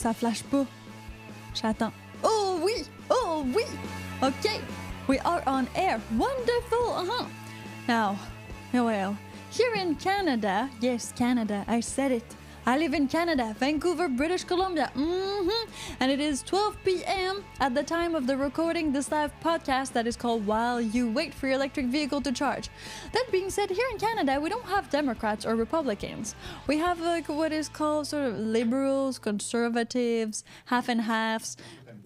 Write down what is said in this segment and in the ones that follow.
ça flash pas. J'attends. Oh oui! Oh oui! Okay, we are on air. Wonderful! Now, well, here in Canada, yes, Canada, I said it. I live in Canada, Vancouver, British Columbia. And it is 12 p.m. at the time of the recording this live podcast that is called While You Wait for Your Electric Vehicle to Charge. That being said, here in Canada, we don't have Democrats or Republicans. We have like what is called sort of liberals, conservatives, half and halves.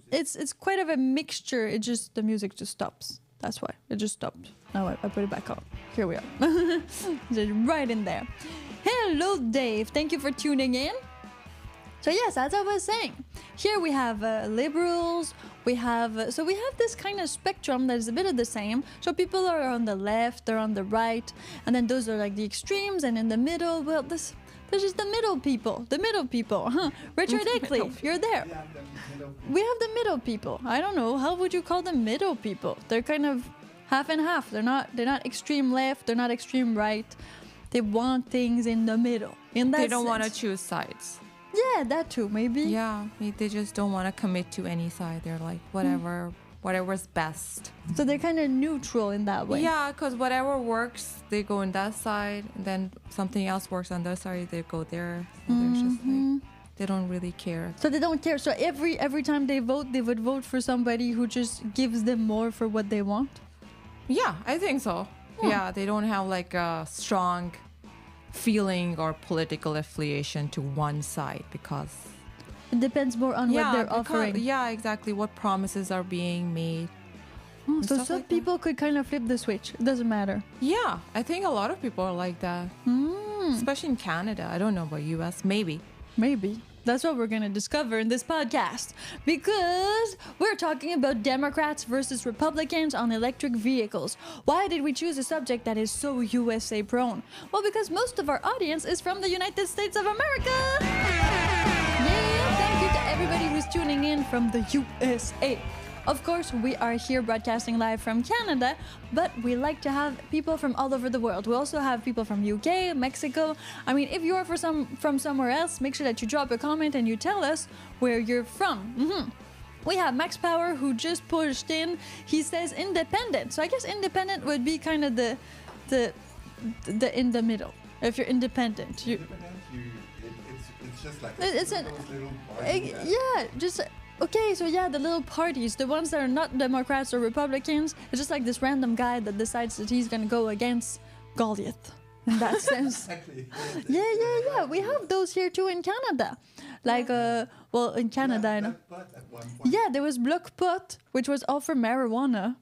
It's quite of a mixture. It just, the music just stops. That's why. It just stopped. Now I put it back on. Here we are. Just right in there. Hello, Dave. Thank you for tuning in. So yes, as I was saying, here we have liberals. We have this kind of spectrum that is a bit of the same. So people are on the left, they're on the right, and then those are like the extremes, and in the middle, well, there's just the middle people. The middle people, Richard Eckley, you're there. We have the middle people. I don't know, how would you call them middle people? They're kind of half and half. They're not extreme left. They're not extreme right. They want things in the middle. They don't want to choose sides. Yeah, that too, maybe. Yeah, they just don't want to commit to any side. They're like, whatever's best. So they're kind of neutral in that way. Yeah, because whatever works, they go on that side. And then something else works on their side, they go there. So they're just like, they don't really care. So they don't care. So every time they vote, they would vote for somebody who just gives them more for what they want? Yeah, I think so. Yeah, they don't have like a strong feeling or political affiliation to one side because it depends more on what they're offering. Yeah, exactly. What promises are being made. So some like people could kind of flip the switch. It doesn't matter. Yeah, I think a lot of people are like that. Especially in Canada. I don't know about US. Maybe. That's what we're going to discover in this podcast, because we're talking about Democrats versus Republicans on electric vehicles. Why did we choose a subject that is so USA prone? Well, because most of our audience is from the United States of America. Yeah, thank you to everybody who's tuning in from the USA. Of course, we are here broadcasting live from Canada, but we like to have people from all over the world. We also have people from UK, Mexico. I mean, if you are from somewhere else, make sure that you drop a comment and you tell us where you're from. We have Max Power, who just pushed in. He says independent. So I guess independent would be kind of the in the middle. If you're independent, it's just like those little parties. Yeah, just. Okay, so yeah, the little parties, the ones that are not Democrats or Republicans, it's just like this random guy that decides that he's gonna go against Goliath. In that sense. Exactly. Yeah. We have those here too in Canada. Like, in Canada, I know. Yeah, there was Bloc Pot, which was all for marijuana.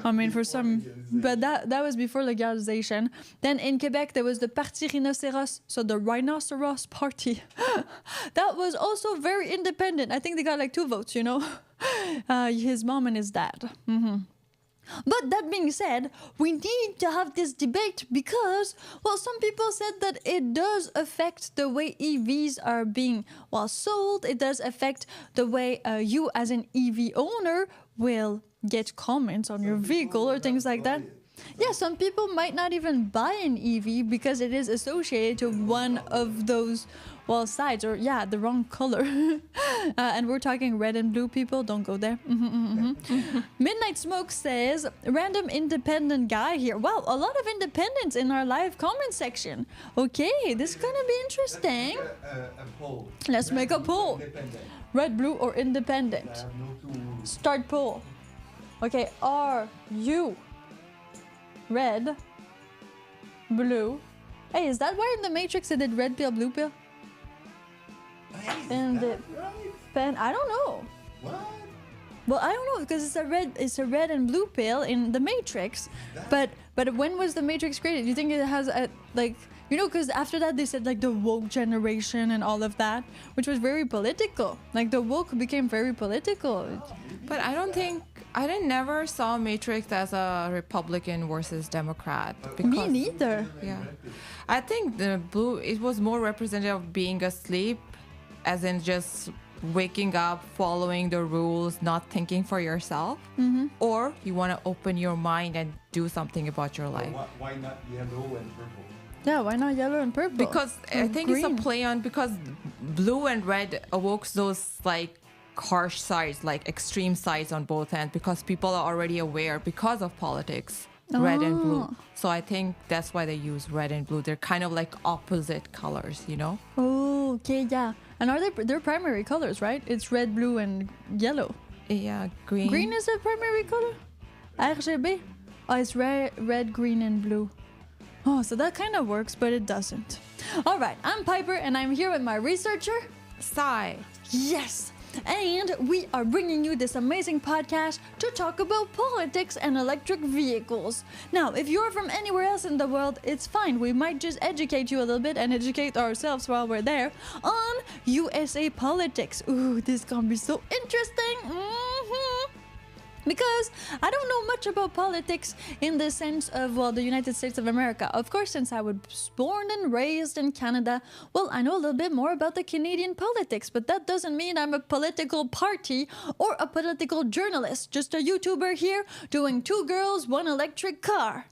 I mean, for some, but that was before legalization. Then in Quebec, there was the Parti Rhinocéros, so the Rhinoceros Party. That was also very independent. I think they got like 2 votes, you know. His mom and his dad. But that being said, we need to have this debate because, well, some people said that it does affect the way EVs are being, sold. It does affect the way you as an EV owner will get comments on your vehicle or things like that. Yeah, some people might not even buy an EV because it is associated to one of those, sides, or the wrong color. And we're talking red and blue people. Don't go there. Midnight Smoke says, random independent guy here. Wow, a lot of independents in our live comment section. Okay, this is gonna be interesting. A poll. Let's make a poll. Red, blue, or independent? Start poll. Okay, are you red, blue? Hey, is that why in the Matrix they did red pill, blue pill? And pen, I don't know. What? Well, I don't know because it's a red and blue pill in the Matrix. But when was the Matrix created? Do you think it has because after that they said like the woke generation and all of that, which was very political. Like the woke became very political. But I never saw Matrix as a Republican versus Democrat. Me neither. Yeah, I think the blue, it was more representative of being asleep, as in just waking up, following the rules, not thinking for yourself, or you want to open your mind and do something about your life. Why not yellow and purple? Yeah, why not yellow and purple? Because I think green. it's a play on, because blue and red evokes those like harsh sides, like extreme sides on both ends, because people are already aware because of politics, red and blue. So I think that's why they use red and blue. They're kind of like opposite colors, you know? Oh, okay, yeah. And are they're primary colors, right? It's red, blue, and yellow. Yeah, green. Green is a primary color? RGB? Oh, it's red, green, and blue. Oh, so that kind of works, but it doesn't. All right, I'm Piper, and I'm here with my researcher, Sai. Yes! And we are bringing you this amazing podcast to talk about politics and electric vehicles. Now, if you're from anywhere else in the world, it's fine. We might just educate you a little bit and educate ourselves while we're there on USA politics. Ooh, this is gonna be so interesting. Because I don't know much about politics in the sense of, well, the United States of America. Of course, since I was born and raised in Canada, well, I know a little bit more about the Canadian politics, but that doesn't mean I'm a political party or a political journalist. Just a YouTuber here doing 2 girls, 1 electric car.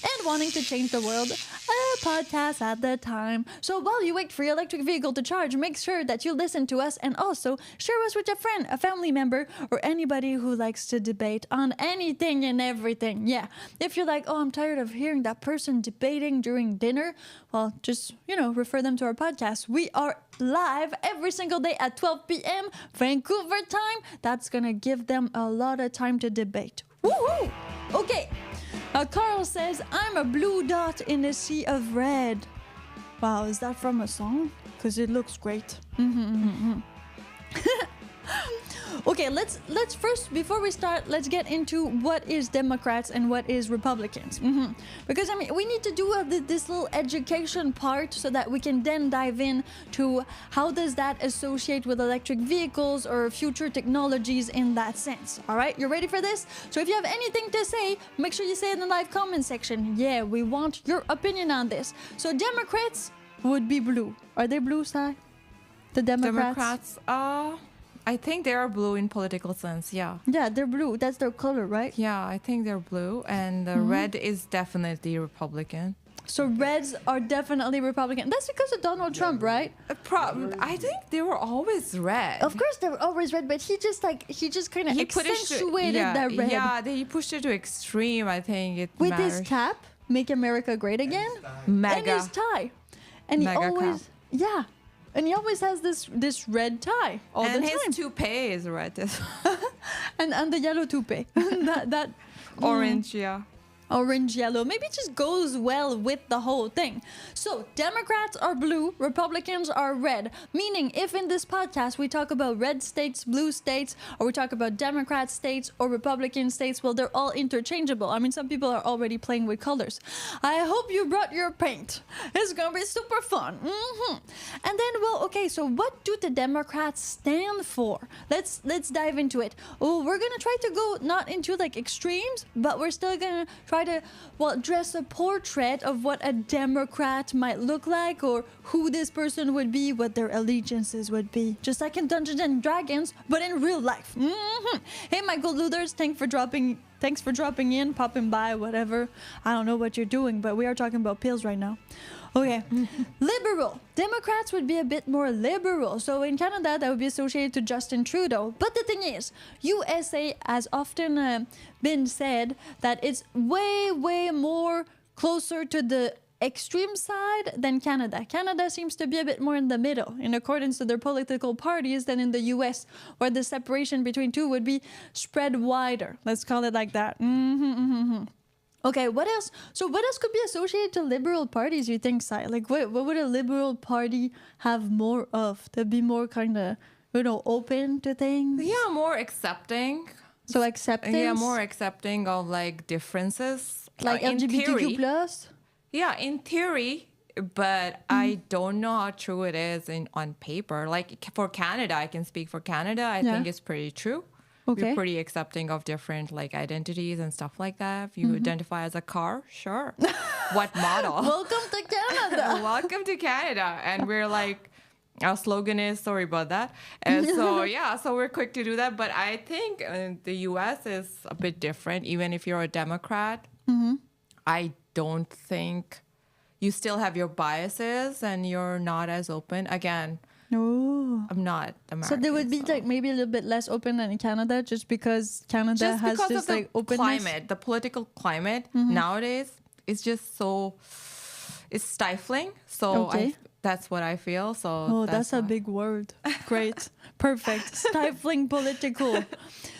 And wanting to change the world, a podcast at the time. So while you wait for your electric vehicle to charge, make sure that you listen to us and also share us with a friend, a family member, or anybody who likes to debate on anything and everything. Yeah, if you're like, oh, I'm tired of hearing that person debating during dinner, well, just, refer them to our podcast. We are live every single day at 12 p.m. Vancouver time. That's gonna give them a lot of time to debate. Woohoo! Okay. Carl says, I'm a blue dot in a sea of red. Wow, is that from a song? Because it looks great. Okay, let's first, before we start, let's get into what is Democrats and what is Republicans. Because, we need to do this little education part so that we can then dive in to how does that associate with electric vehicles or future technologies in that sense. All right, you ready for this? So if you have anything to say, make sure you say it in the live comment section. Yeah, we want your opinion on this. So Democrats would be blue. Are they blue, Sai? The Democrats? I think they are blue in political sense, yeah. Yeah, they're blue. That's their color, right? Yeah, I think they're blue. And red is definitely Republican. So reds are definitely Republican. That's because of Donald Trump, right? I think they were always red. Of course they were always red, but he just kind of accentuated that red. Yeah, he pushed it to extreme, I think. With his cap, Make America Great Again. MAGA. And his tie. And he always... Cap. Yeah. And he always has this red tie all the time. And his toupee is red. and the yellow toupee. that orange, yeah. Orange, yellow. Maybe it just goes well with the whole thing. So Democrats are blue, Republicans are red. Meaning if in this podcast we talk about red states, blue states, or we talk about Democrat states or Republican states, well, they're all interchangeable. Some people are already playing with colors. I hope you brought your paint. It's gonna be super fun. And then, well, okay, so what do the Democrats stand for? Let's dive into it. Oh, we're gonna try to go not into like extremes, but we're still gonna try to, dress a portrait of what a Democrat might look like or who this person would be, what their allegiances would be. Just like in Dungeons and Dragons, but in real life. Hey, Michael Luthers, thanks for dropping in, popping by, whatever. I don't know what you're doing, but we are talking about pills right now. Okay. Liberal. Democrats would be a bit more liberal. So in Canada, that would be associated to Justin Trudeau. But the thing is, USA has often been said that it's way, way more closer to the extreme side than Canada. Canada seems to be a bit more in the middle, in accordance to their political parties, than in the US, where the separation between two would be spread wider. Let's call it like that. Okay, what else? So what else could be associated to liberal parties, you think, Sai? Like, what would a liberal party have more of? To be more kind of, open to things? Yeah, more accepting. So acceptance? Yeah, more accepting of, like, differences. Like LGBTQ+? Plus? Yeah, in theory, but I don't know how true it is on paper. Like, for Canada, I can speak for Canada. I think it's pretty true. Okay. We're pretty accepting of different identities and stuff like that. If you identify as a car, sure. What model? Welcome to Canada. Welcome to Canada. And we're like, our slogan is, sorry about that. And so, so we're quick to do that. But I think the US is a bit different. Even if you're a Democrat, I don't think you still have your biases and you're not as open. Again, I'm not American. So they would be like maybe a little bit less open than in Canada, just because Canada has because this of the like openness. climate, the political climate nowadays is just so it's stifling. So that's what I feel. So that's a big word. Great, perfect. Stifling political.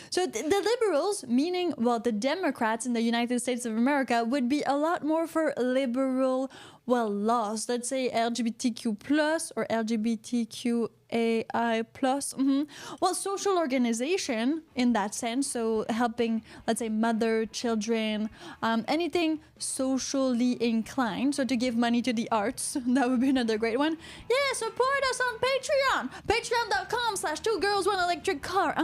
So the liberals, meaning, well, the Democrats in the United States of America, would be a lot more for liberal, well, laws. Let's say LGBTQ plus or LGBTQAI plus. Well, social organization in that sense. So helping, let's say, mother, children, anything socially inclined. So to give money to the arts, that would be another great one. Yeah, support us on Patreon. Patreon.com/2girls1electric-car.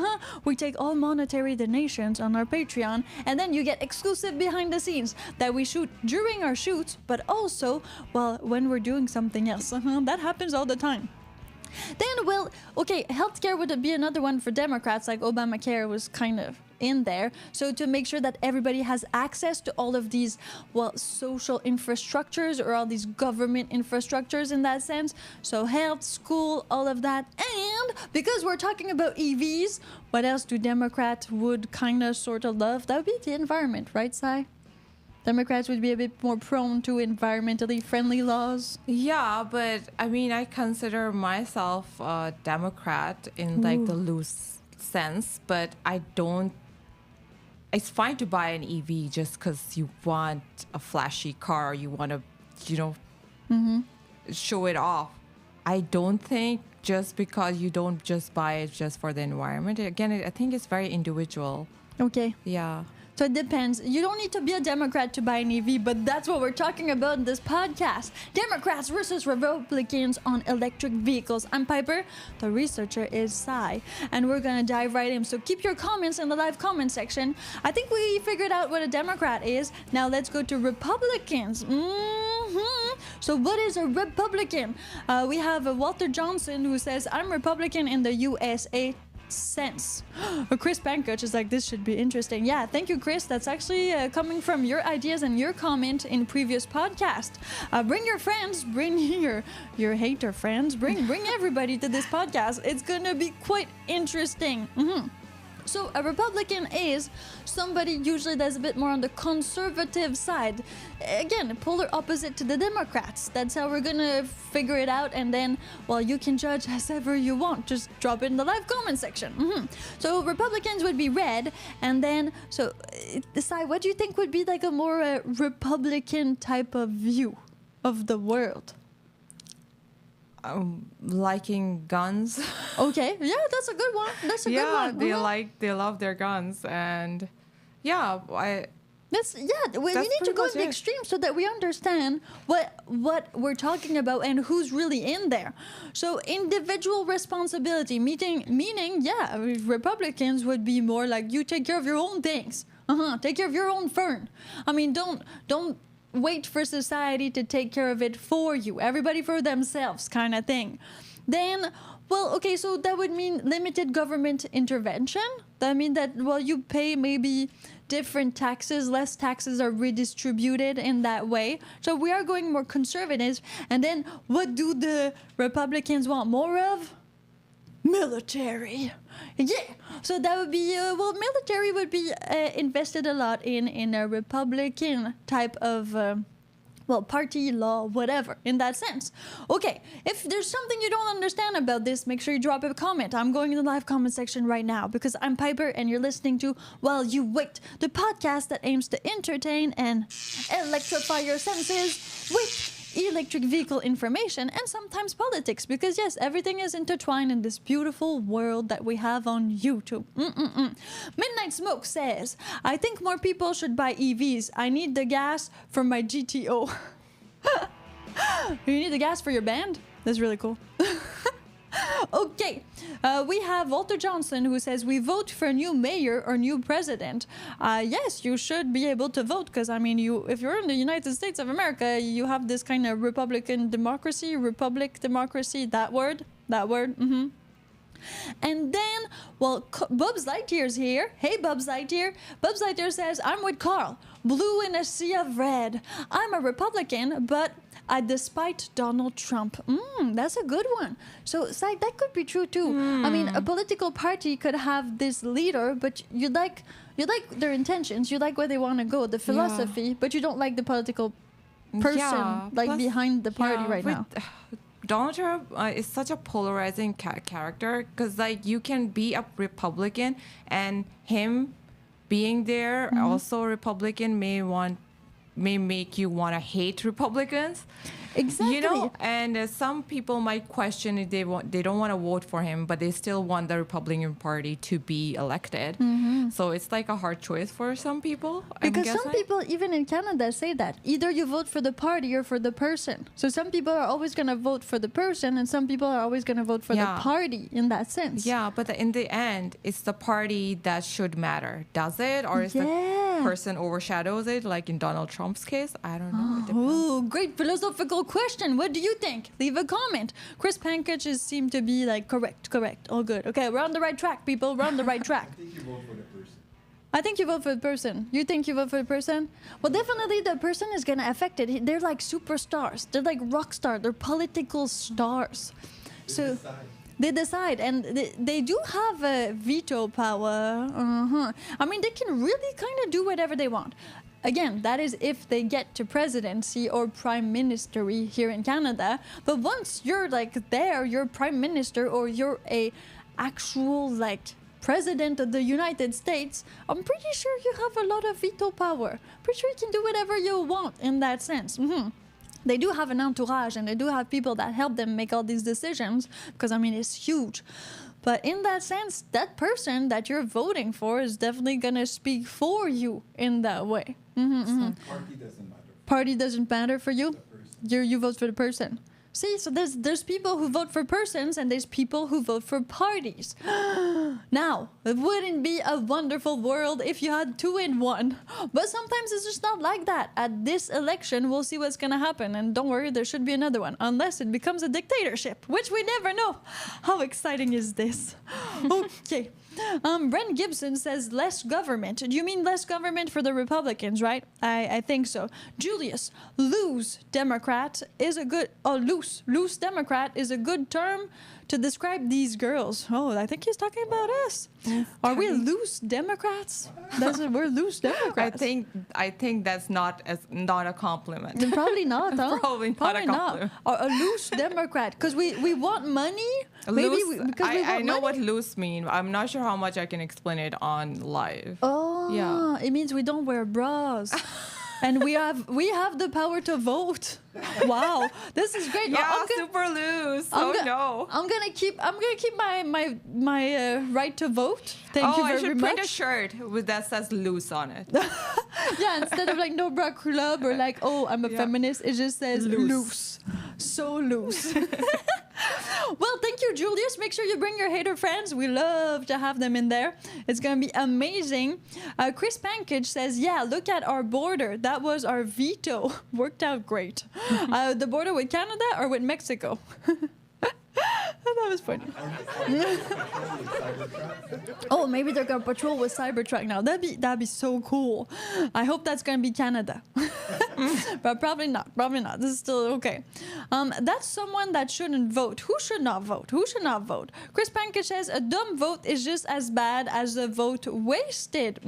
We take all monetary donations on our Patreon, and then you get exclusive behind the scenes that we shoot during our shoots, but also, well, when we're doing something else. That happens all the time. Then, well, okay, healthcare would be another one for Democrats, like Obamacare was kind of in there. So to make sure that everybody has access to all of these, well, social infrastructures or all these government infrastructures in that sense. So health, school, all of that. And because we're talking about EVs, what else do Democrats would kind of sort of love? That would be the environment, right, Sai? Democrats would be a bit more prone to environmentally friendly laws. Yeah, but I mean, I consider myself a Democrat in like the loose sense, but I don't. It's fine to buy an EV just because you want a flashy car, you want to, show it off. I don't think just because you don't just buy it just for the environment. Again, I think it's very individual. Okay. Yeah. So it depends. You don't need to be a Democrat to buy an EV, but that's what we're talking about in this podcast. Democrats versus Republicans on electric vehicles. I'm Piper. The researcher is Sai. And we're going to dive right in. So keep your comments in the live comment section. I think we figured out what a Democrat is. Now let's go to Republicans. So what is a Republican? We have Walter Johnson who says, I'm Republican in the USA sense. Chris Pankach is like, this should be interesting. Yeah, thank you, Chris. That's actually coming from your ideas and your comment in previous podcast. Bring your friends, bring your hater friends, bring everybody to this podcast. It's gonna be quite interesting. So a Republican is somebody usually that's a bit more on the conservative side. Again, polar opposite to the Democrats. That's how we're gonna figure it out, and then, well, you can judge as ever you want. Just drop it in the live comment section. So Republicans would be red, and then, so decide what do you think would be like a more Republican type of view of the world? Liking guns. Okay, yeah, that's a good one. That's a good one. They love their guns, and yeah, we need to go to the extreme so that we understand what we're talking about and who's really in there. So individual responsibility, meaning, yeah, Republicans would be more like, you take care of your own things. Take care of your own fern. I mean, don't wait for society to take care of it for you. Everybody for themselves kind of thing. Then, well, okay, so that would mean limited government intervention. That means that, well, you pay maybe different taxes, less taxes are redistributed in that way. So we are going more conservative. And then what do the Republicans want more of? Military. Yeah, so that would be, military would be invested a lot in a Republican type of, party, law, whatever, in that sense. Okay, if there's something you don't understand about this, make sure you drop a comment. I'm going in the live comment section right now because I'm Piper and you're listening to While You Wait, the podcast that aims to entertain and electrify your senses with electric vehicle information and sometimes politics, because yes, everything is intertwined in this beautiful world that we have on YouTube. Midnight Smoke says, I think more people should buy EVs. I need the gas for my GTO. You need the gas for your band? That's really cool. Okay, we have Walter Johnson who says we vote for a new mayor or new president. Yes, you should be able to vote because, I mean, if you're in the United States of America, you have this kind of republic democracy, that word. And then, well, Bubs Lightyear's here. Hey, Bubs Lightyear. Bubs Lightyear says, I'm with Carl. Blue in a sea of red. I'm a Republican, but despite Donald Trump. That's a good one. So that could be true too. I mean, a political party could have this leader, but you like their intentions, you like where they want to go, the philosophy, but you don't like the political person behind the party right now. Donald Trump is such a polarizing character because like you can be a Republican and him being there also Republican may make you want to hate Republicans. Exactly. You know, and some people might question if they don't want to vote for him, but they still want the Republican Party to be elected. So it's like a hard choice for some people. Because some people, even in Canada, say that either you vote for the party or for the person. So some people are always going to vote for the person, and some people are always going to vote for the party. In that sense. Yeah, but in the end, it's the party that should matter. Does it, or is the person overshadows it? Like in Donald Trump's case, I don't know. Oh, great philosophical question. What do you think? Leave a comment. Chris Pankage seemed to be like correct, all good. Okay, we're on the right track, people. We're on the right track. I think you vote for the person. I think you vote for the person. You think you vote for the person? Well, definitely the person is gonna affect it. They're like superstars. They're like rock stars. They're political stars. So they decide, and they do have a veto power. I mean, they can really kind of do whatever they want. Again, that is if they get to presidency or prime ministery here in Canada. But once you're like there, you're prime minister or you're a actual like president of the United States, I'm pretty sure you have a lot of veto power. Pretty sure you can do whatever you want in that sense. They do have an entourage and they do have people that help them make all these decisions because, I mean, it's huge. But in that sense, that person that you're voting for is definitely going to speak for you in that way. Party doesn't matter. Party doesn't matter for you? You vote for the person. See, so there's people who vote for persons and there's people who vote for parties. Now, it wouldn't be a wonderful world if you had 2 in 1. But sometimes it's just not like that. At this election, we'll see what's going to happen. And don't worry, there should be another one. Unless it becomes a dictatorship, which we never know. How exciting is this? Okay. Brent Gibson says less government. Do you mean less government for the Republicans, right? I think so. Julius, loose Democrat is a good... Oh, loose Democrat is a good term to describe these girls. Oh, I think he's talking about us. Are we loose Democrats? We're loose Democrats. I think that's not a compliment. Probably not, huh? Probably not a compliment. Or a loose Democrat, because we want money. I know what loose means. I'm not sure how much I can explain it on live. Oh, yeah. It means we don't wear bras. And we have the power to vote. Wow, this is great. Yeah, super loose. I'm gonna keep my right to vote. Thank you very much. I should print a shirt that says loose on it. Yeah, instead of like no bra club or like I'm a feminist, it just says loose. So loose. Well, thank you, Julius. Make sure you bring your hater friends. We love to have them in there. It's going to be amazing. Chris Pankage says, yeah, look at our border. That was our veto. Worked out great. The border with Canada or with Mexico? That was funny. Oh, maybe they're gonna patrol with Cybertruck now. That'd be so cool. I hope that's gonna be Canada. But probably not. This is still okay. That's someone that shouldn't vote. Who should not vote? Chris Pankage says a dumb vote is just as bad as a vote wasted.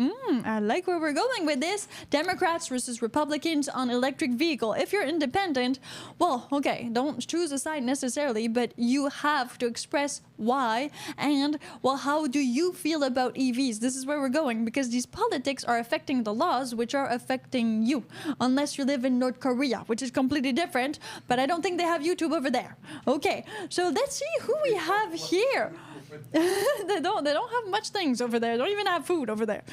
I like where we're going with this. Democrats versus Republicans on electric vehicle. If you're independent, well, okay, don't choose a side necessarily, but you have to express why and, well, how do you feel about EVs? This is where we're going, because these politics are affecting the laws, which are affecting you, unless you live in North Korea, which is completely different, but I don't think they have YouTube over there. Okay, so let's see who we have here. They don't have much things over there. They don't even have food over there.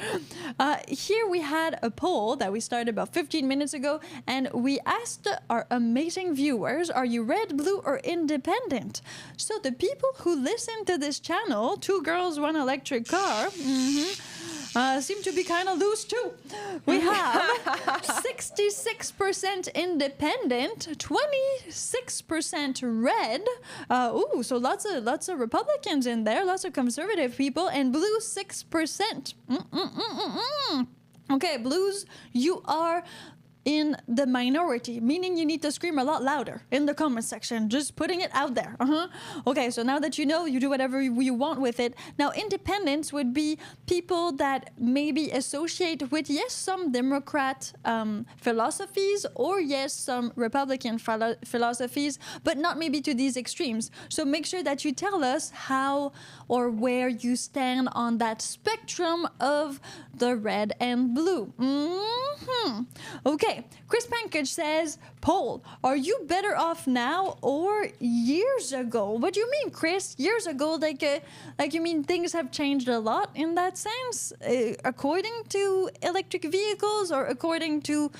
Here we had a poll that we started about 15 minutes ago, and we asked our amazing viewers, are you red, blue, or independent? So the people who listen to this channel, 2 girls, 1 electric car, seem to be kind of loose too. We have 66% independent, 26% red. So lots of Republicans in there, lots of conservative people, and blue 6%. Okay, blues, you are in the minority, meaning you need to scream a lot louder in the comment section, just putting it out there. Okay, so now that you know, you do whatever you want with it. Now, independents would be people that maybe associate with, yes, some Democrat philosophies, or yes, some Republican philosophies, but not maybe to these extremes. So make sure that you tell us how or where you stand on that spectrum of the red and blue. Okay, Chris Pankage says, poll, are you better off now or years ago? What do you mean, Chris? Years ago, like you mean things have changed a lot in that sense? According to electric vehicles, or according to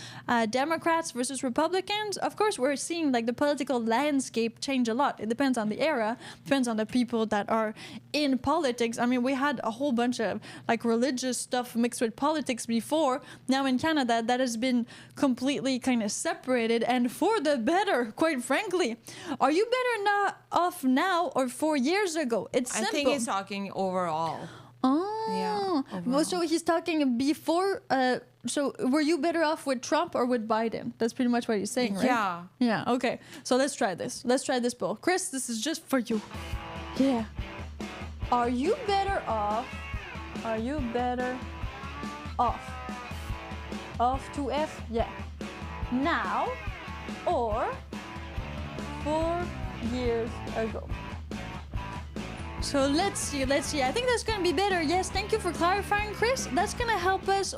Democrats versus Republicans? Of course, we're seeing like the political landscape change a lot. It depends on the era, depends on the people that are in politics. I mean, we had a whole bunch of like religious stuff mixed with politics before. Now in Canada, that has been completely kind of separated, and for the better, quite frankly. Are you better off now or 4 years ago? It's simple. I think he's talking overall. Oh, yeah, well, overall. so he's talking before. So were you better off with Trump or with Biden? That's pretty much what he's saying, right? Yeah. Yeah. Okay. So let's try this. Let's try this poll. Chris, this is just for you. Yeah. Are you better off? Are you better off? Off to F? Yeah. Now or 4 years ago? So let's see. I think that's going to be better. Yes, thank you for clarifying, Chris. That's going to help us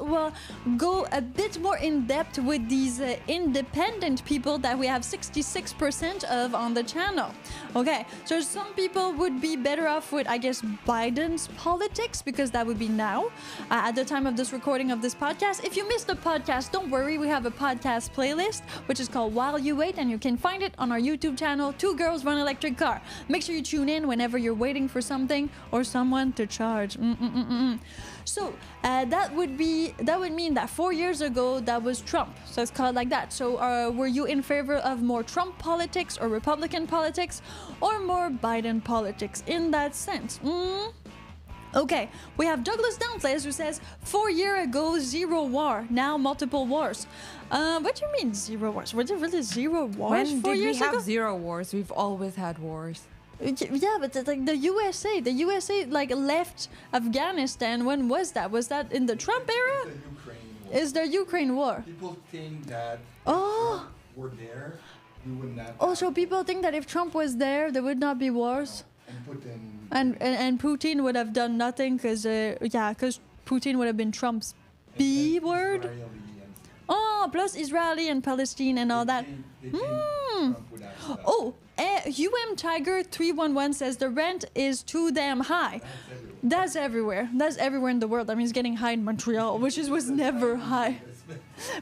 go a bit more in depth with these independent people that we have 66% of on the channel. Okay, so some people would be better off with, I guess, Biden's politics, because that would be now, at the time of this recording of this podcast. If you missed the podcast, don't worry. We have a podcast playlist, which is called While You Wait, and you can find it on our YouTube channel, Two Girls Run Electric Car. Make sure you tune in whenever you're waiting for something or someone to charge. So that would mean that 4 years ago that was Trump. So it's called like that. So were you in favor of more Trump politics or Republican politics, or more Biden politics in that sense? Okay, we have Douglas Downplays who says 4 years ago, zero war, now multiple wars. What do you mean zero wars? Were there really zero wars When 4 did years we have ago? zero wars? We've always had wars. Yeah, but like the USA like left Afghanistan. When was that? Was that in the Trump era? The Ukraine war. Is the Ukraine war? People think that if Oh. Trump were there, we would not. Oh, so people think that if Trump was there would not be wars, And Putin. and Putin would have done nothing because Putin would have been Trump's B word. Israeli and Oh, plus Israeli and Palestine and all that. They think Trump would have stuff. Oh, Tiger 311 says the rent is too damn high. That's everywhere. That's everywhere in the world. I mean, it's getting high in Montreal, which was never high.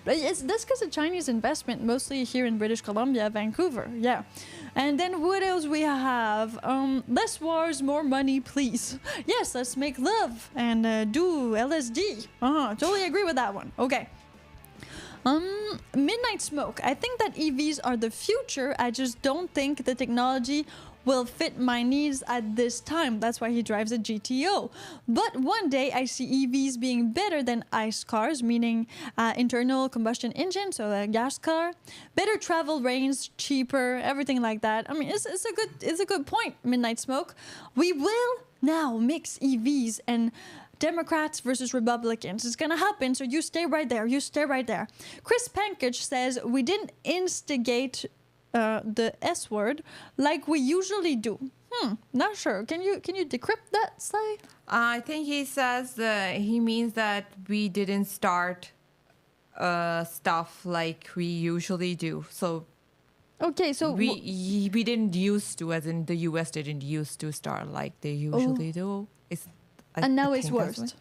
But that's because of Chinese investment, mostly here in British Columbia, Vancouver. Yeah. And then what else we have? Less wars, more money, please. Yes, let's make love and do LSD. Totally agree with that one. Okay. Midnight Smoke. I think that EVs are the future. I just don't think the technology will fit my needs at this time. That's why he drives a GTO. But one day I see EVs being better than ICE cars, meaning internal combustion engine, so a gas car. Better travel range, cheaper, everything like that. I mean, it's a good point, Midnight Smoke. We will now mix EVs and Democrats versus Republicans. It's gonna happen, so you stay right there. Chris Pankage says we didn't instigate the S word like we usually do. Not sure. Can you decrypt that, Sai? I think he says he means that we didn't start stuff like we usually do. So okay, so we didn't used to, as in the US didn't used to start like they usually do. And now it's think that's worse.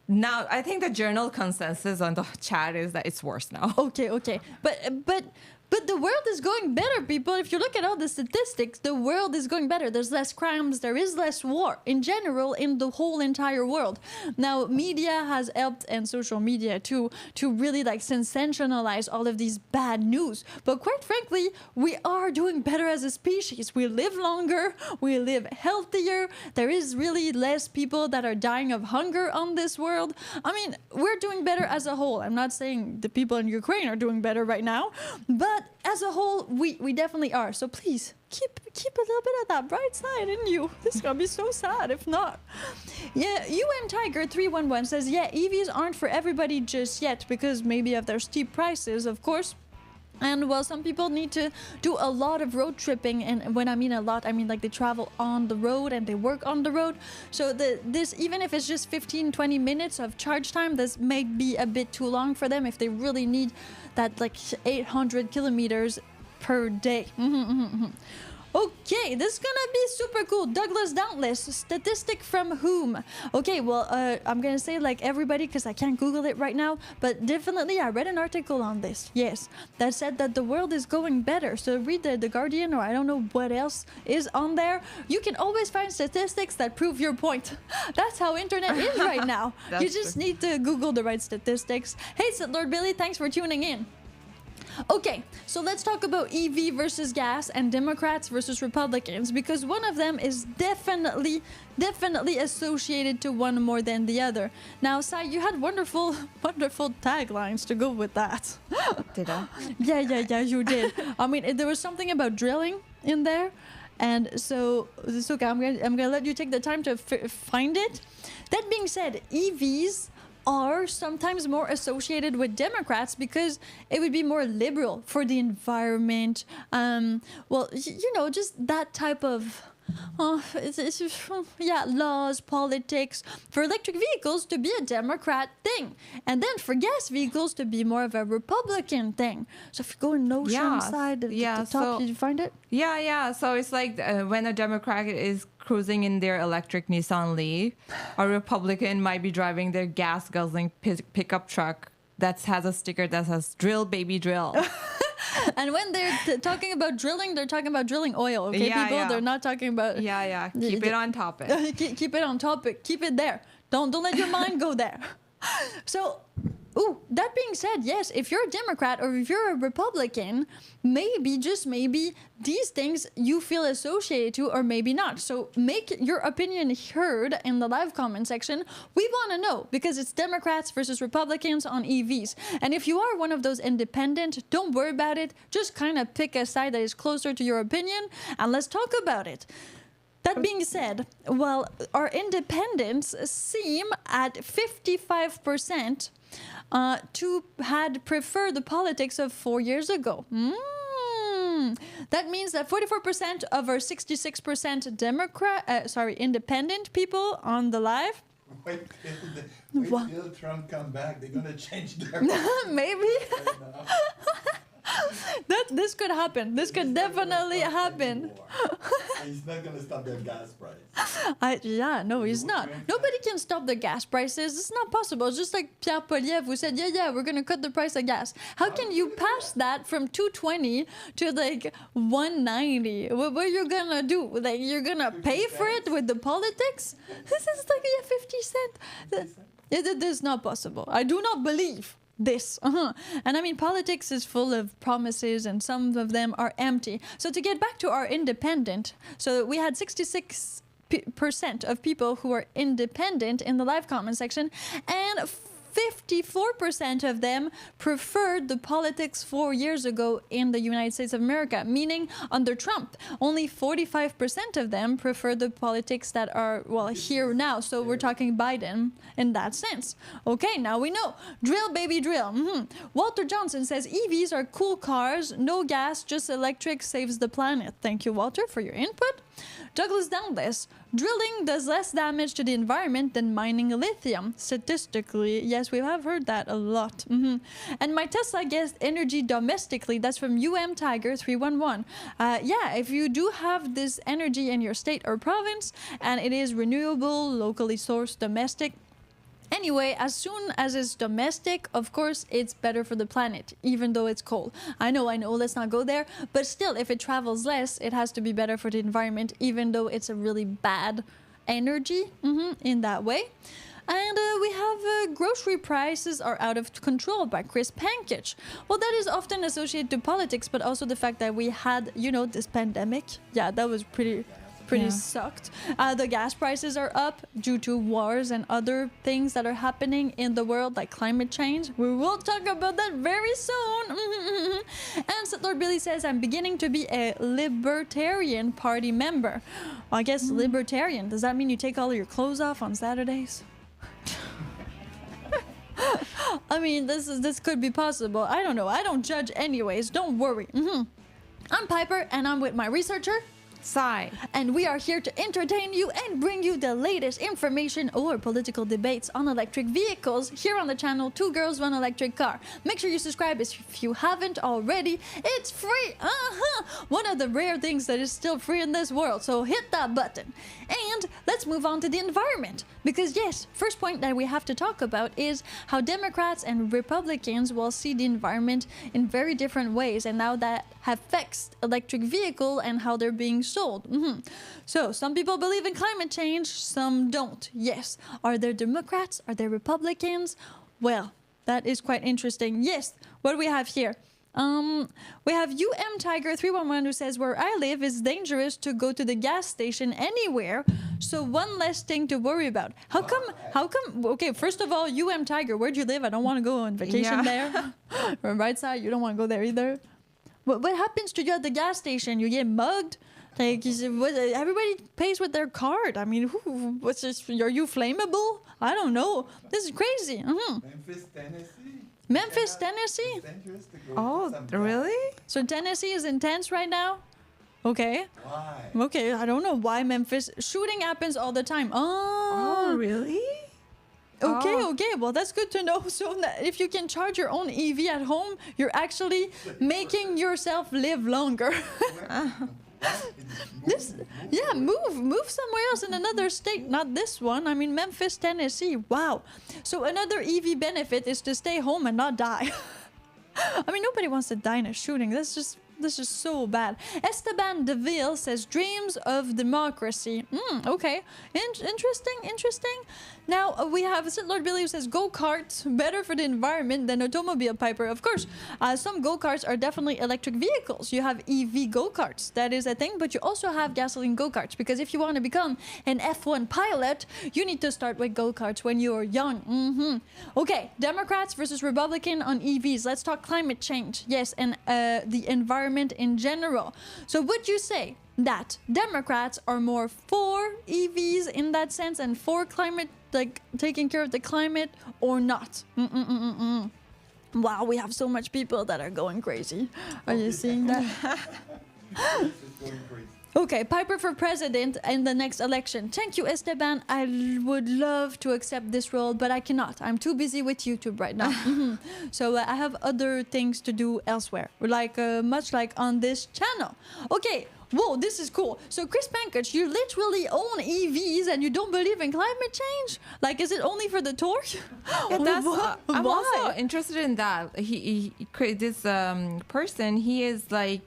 Now, I think the general consensus on the chat is that it's worse now. Okay. But But the world is going better, people. If you look at all the statistics, the world is going better. There's less crimes. There is less war in general in the whole entire world. Now, media has helped, and social media too, to really like sensationalize all of these bad news. But quite frankly, we are doing better as a species. We live longer. We live healthier. There is really less people that are dying of hunger on this world. I mean, we're doing better as a whole. I'm not saying the people in Ukraine are doing better right now, but as a whole, we definitely are. So please keep a little bit of that bright side in you. This is gonna be so sad if not. Yeah, Tiger 311 says, yeah, EVs aren't for everybody just yet because maybe of their steep prices, of course. And well, some people need to do a lot of road tripping, and when I mean a lot, I mean like they travel on the road and they work on the road. So this, even if it's just 15-20 minutes of charge time, this may be a bit too long for them if they really need that like 800 kilometers per day. Okay, this is gonna be super cool. Douglas Dauntless, statistic from whom? Okay, well, I'm gonna say like everybody because I can't Google it right now, but definitely I read an article on this, yes, that said that the world is going better. So read the Guardian, or I don't know what else is on there. You can always find statistics that prove your point. That's how internet is right now. You just need to Google the right statistics. Hey, Lord Billy, thanks for tuning in. Okay, so let's talk about EV versus gas and Democrats versus Republicans, because one of them is definitely associated to one more than the other. Now, Sai, you had wonderful taglines to go with that. Did I? Yeah, you did. I mean, there was something about drilling in there, and so it's okay. I'm gonna let you take the time to find it. That being said, EVs are sometimes more associated with Democrats because it would be more liberal for the environment. Well, you know, just that type of laws, politics. For electric vehicles to be a Democrat thing, and then for gas vehicles to be more of a Republican thing. So if you go in Ocean side at the top, so, did you find it? Yeah. So it's like when a Democrat is cruising in their electric Nissan Leaf, a Republican might be driving their gas guzzling pickup truck that has a sticker that says "Drill, baby, drill." And when they're talking about drilling, they're talking about drilling oil, okay, people? Yeah. They're not talking about... Yeah. Keep it on topic. Keep it on topic. Keep it there. Don't let your mind go there. So... Ooh, that being said, yes, if you're a Democrat or if you're a Republican, maybe, just maybe, these things you feel associated to or maybe not. So make your opinion heard in the live comment section. We want to know because it's Democrats versus Republicans on EVs. And if you are one of those independent, don't worry about it. Just kind of pick a side that is closer to your opinion and let's talk about it. That being said, well, our independents seem at 55% to had preferred the politics of 4 years ago. That means that 44% of our 66% independent people on the live. Wait till Trump come back. They're gonna change their maybe. This could happen. This could definitely happen. He's not going to stop their gas price. No, he's not. Nobody can stop the gas prices. It's not possible. It's just like Pierre Poilievre who said, yeah, we're going to cut the price of gas. How can you pass that from 220 to like 190? What are you going to do? Like, you're going to pay for it with the politics? This is like 50 cents. It is not possible. I do not believe this. And I mean, politics is full of promises and some of them are empty. So to get back to our independent, so we had 66% of people who are independent in the live comment section, and 54% of them preferred the politics 4 years ago in the United States of America, meaning under Trump. Only 45% of them prefer the politics that are, well, here now. So we're talking Biden in that sense. Okay, now we know. Drill, baby, drill. Walter Johnson says EVs are cool cars, no gas, just electric, saves the planet. Thank you, Walter, for your input. Douglas Dauntless, drilling does less damage to the environment than mining lithium. Statistically, yes, we have heard that a lot. And my Tesla gets energy domestically. That's from Tiger 311. Yeah, if you do have this energy in your state or province, and it is renewable, locally sourced, domestic, Anyway, as soon as it's domestic, of course, it's better for the planet, even though it's coal. I know, let's not go there. But still, if it travels less, it has to be better for the environment, even though it's a really bad energy in that way. And we have grocery prices are out of control by Chris Pankich. Well, that is often associated to politics, but also the fact that we had, this pandemic. Yeah, that was pretty sucked. The gas prices are up due to wars and other things that are happening in the world, like climate change. We will talk about that very soon. And Settler Billy says, I'm beginning to be a Libertarian Party member. Well, I guess Libertarian, does that mean you take all of your clothes off on Saturdays? I mean, this could be possible. I don't know. I don't judge anyways. Don't worry. I'm Piper, and I'm with my researcher, Sai. and we are here to entertain you and bring you the latest information or political debates on electric vehicles here on the channel Two Girls One Electric Car. Make sure you subscribe if you haven't already. It's free. One of the rare things that is still free in this world, so hit that button. And let's move on to the environment, because yes, first point that we have to talk about is how Democrats and Republicans will see the environment in very different ways, and now that affects electric vehicle and how they're being sold. So some people believe in climate change, some don't. Yes. Are there Democrats? Are there Republicans? Well, that is quite interesting. Yes. What do we have here? We have Tiger 311 who says, where I live it's dangerous to go to the gas station anywhere, so one less thing to worry about. How come, okay, first of all, Tiger, where'd you live? I don't want to go on vacation there. Right side, you don't want to go there either. What happens to you at the gas station? You get mugged? Like, everybody pays with their card. I mean, what's this? Are you flammable? I don't know. This is crazy. Memphis, Tennessee? Oh, really? So Tennessee is intense right now? Okay. Why? Okay, I don't know why Memphis. Shooting happens all the time. Oh, really? Okay. Well, that's good to know. So if you can charge your own EV at home, you're actually making yourself live longer. Move somewhere else in another state, not this one. I mean, Memphis, Tennessee. Wow. So another EV benefit is to stay home and not die. I mean, nobody wants to die in a shooting. This is so bad. Esteban Deville says, dreams of democracy. Okay. Interesting. Now, we have Lord Billy who says, go-karts, better for the environment than automobile, Piper. Of course, some go-karts are definitely electric vehicles. You have EV go-karts. That is a thing. But you also have gasoline go-karts. Because if you want to become an F1 pilot, you need to start with go-karts when you're young. Okay, Democrats versus Republican on EVs. Let's talk climate change. Yes, and the environment in general. So would you say that Democrats are more for EVs in that sense and for climate, like taking care of the climate, or not? Wow, we have so much people that are going crazy. Are you seeing that? Okay, Piper for president in the next election. Thank you, Esteban. I would love to accept this role, but I cannot. I'm too busy with YouTube right now. So I have other things to do elsewhere, like much like on this channel. Okay. Whoa, this is cool. So Chris Pankich, you literally own EVs and you don't believe in climate change? Like, is it only for the torque? Yeah, I'm also interested in that. This person, he is like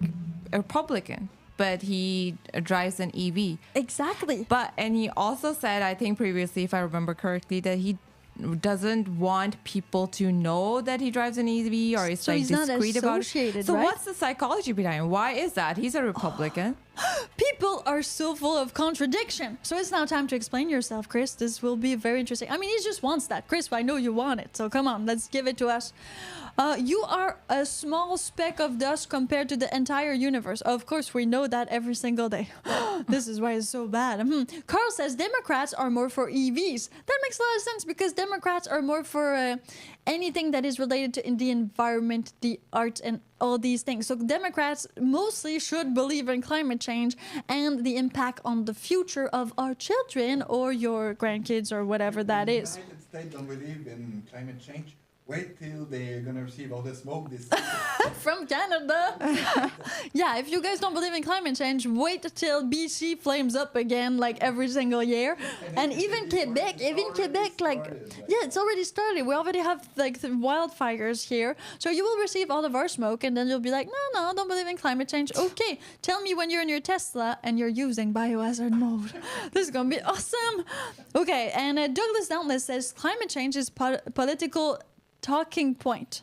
a Republican, but he drives an EV. Exactly. And he also said, I think previously, if I remember correctly, that he doesn't want people to know that he drives an EV, or is so like he's discreet not about it. So right? what's the psychology behind? Why is that? He's a Republican. People are so full of contradiction. So it's now time to explain yourself, Chris. This will be very interesting. I mean, he just wants that. Chris, I know you want it. So come on, let's give it to us. You are a small speck of dust compared to the entire universe. Of course, we know that every single day. This is why it's so bad. Carl says Democrats are more for EVs. That makes a lot of sense because Democrats are more for anything that is related to the environment, the arts, and all these things. So Democrats mostly should believe in climate change and the impact on the future of our children or your grandkids or whatever that is. The United States don't believe in climate change. wait till they're gonna receive all the smoke this From Canada. Yeah, if you guys don't believe in climate change, wait till BC flames up again like every single year. And even Quebec, like, yeah, it's already started. We already have like the wildfires here. So you will receive all of our smoke and then you'll be like, no, I don't believe in climate change. Okay, tell me when you're in your Tesla and you're using biohazard mode. This is gonna be awesome. Okay, and Douglas Dauntless says climate change is political talking point.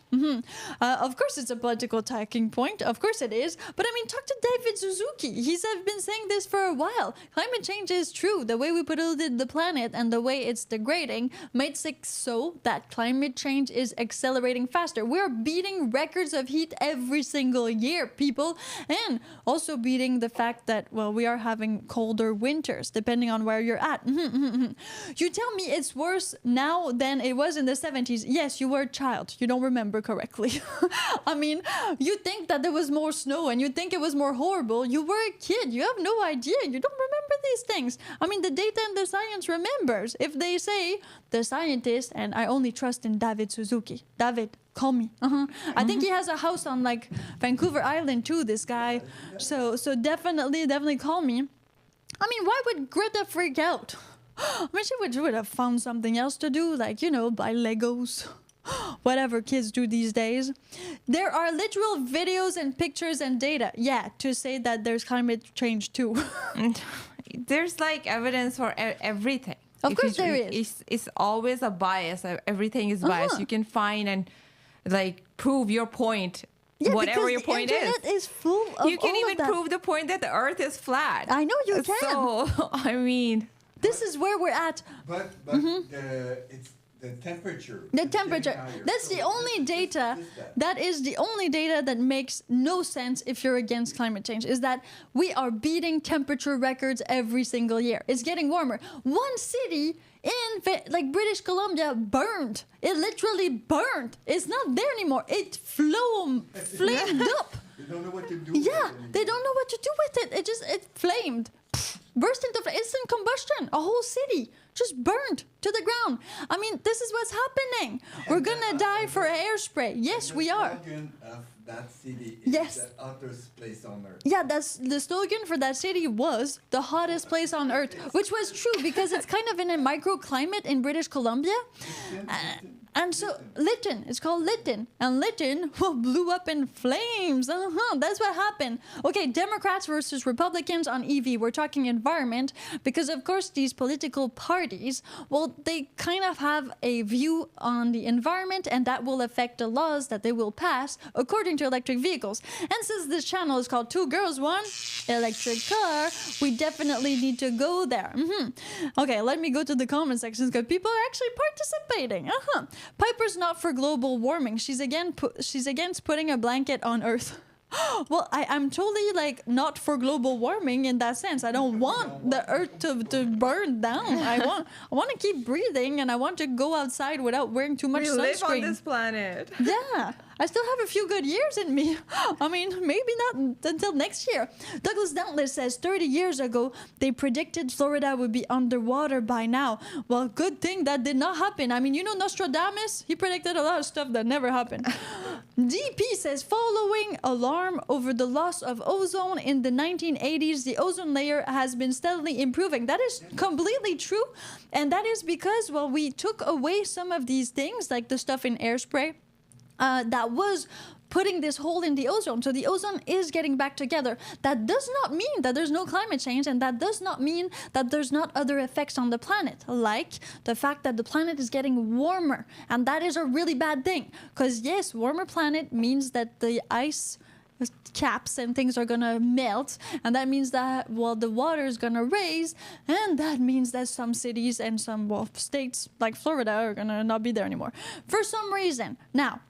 Of course it's a political talking point. Of course it is. But I mean, talk to David Suzuki. He's been saying this for a while. Climate change is true. The way we polluted the planet and the way it's degrading makes it so that climate change is accelerating faster. We're beating records of heat every single year, people. And also beating the fact that, well, we are having colder winters, depending on where you're at. You tell me it's worse now than it was in the 70s. Yes, you were child, you don't remember correctly. I mean, you think that there was more snow and you think it was more horrible. You were a kid, you have no idea, you don't remember these things. I mean, the data and the science remembers. If they say the scientist, and I only trust in David Suzuki. David, call me. I think he has a house on like Vancouver Island too, this guy. So definitely call me. I mean, why would Greta freak out? I mean, she would have found something else to do, like, you know, buy Legos. Whatever kids do these days. There are literal videos and pictures and data, yeah, to say that there's climate change too. There's like evidence for everything. Of course there is. It's always a bias. Everything is biased. You can find and like prove your point. Yeah, whatever your point is. The internet is full of you can all even of that. prove the point that the earth is flat. I know you can. So, I mean, this is where we're at. But it's the temperature. The temperature. That's the only data. That is the only data that makes no sense if you're against climate change. Is that we are beating temperature records every single year. It's getting warmer. One city in like British Columbia burned. It literally burned. It's not there anymore. It flamed up. They don't know what to do. Yeah, they don't know what to do with it. It flamed. Burst into instant combustion. A whole city just burned to the ground. I mean, this is what's happening. We're gonna die for hairspray. Yes, we are. The slogan of that city is the hottest place on earth. Yeah, that's the slogan for that city was the hottest place on earth, which was true because it's kind of in a microclimate in British Columbia. And so Lytton, it's called Lytton, and Lytton blew up in flames. That's what happened. Okay, Democrats versus Republicans on EV. We're talking environment because, of course, these political parties, well, they kind of have a view on the environment, and that will affect the laws that they will pass according to electric vehicles. And since this channel is called Two Girls, One Electric Car, we definitely need to go there. Okay, let me go to the comment sections because people are actually participating. Piper's not for global warming. She's against putting a blanket on Earth. Well, I'm totally like not for global warming in that sense. I don't want the Earth to burn down. I want to keep breathing and I want to go outside without wearing too much sunscreen. We live on this planet. Yeah. I still have a few good years in me. I mean, maybe not until next year. Douglas Dauntless says 30 years ago, they predicted Florida would be underwater by now. Well, good thing that did not happen. I mean, you know Nostradamus? He predicted a lot of stuff that never happened. DP says, following alarm over the loss of ozone in the 1980s, the ozone layer has been steadily improving. That is completely true. And that is because, well, we took away some of these things, like the stuff in air spray. That was putting this hole in the ozone. So the ozone is getting back together. That does not mean that there's no climate change, and that does not mean that there's not other effects on the planet, like the fact that the planet is getting warmer. And that is a really bad thing. Because yes, warmer planet means that the ice caps and things are gonna melt, and that means that, well, the water is gonna raise, and that means that some cities and some, well, states like Florida are gonna not be there anymore for some reason. Now,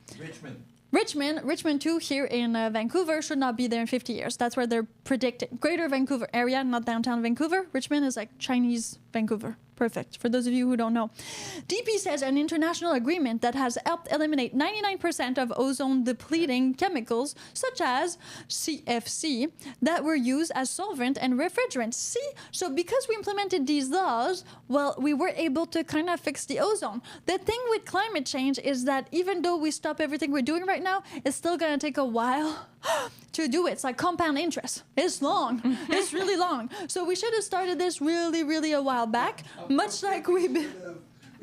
Richmond too, here in Vancouver, should not be there in 50 years. That's where they're predicting. Greater Vancouver area, not downtown Vancouver. Richmond is like Chinese Vancouver. Perfect. For those of you who don't know, DP says an international agreement that has helped eliminate 99% of ozone depleting chemicals such as CFC that were used as solvent and refrigerant. See, so because we implemented these laws, well, we were able to kind of fix the ozone. The thing with climate change is that even though we stop everything we're doing right now, it's still going to take a while to do it. It's like compound interest. It's long. It's really long. So we should have started this really, really a while back. Much like we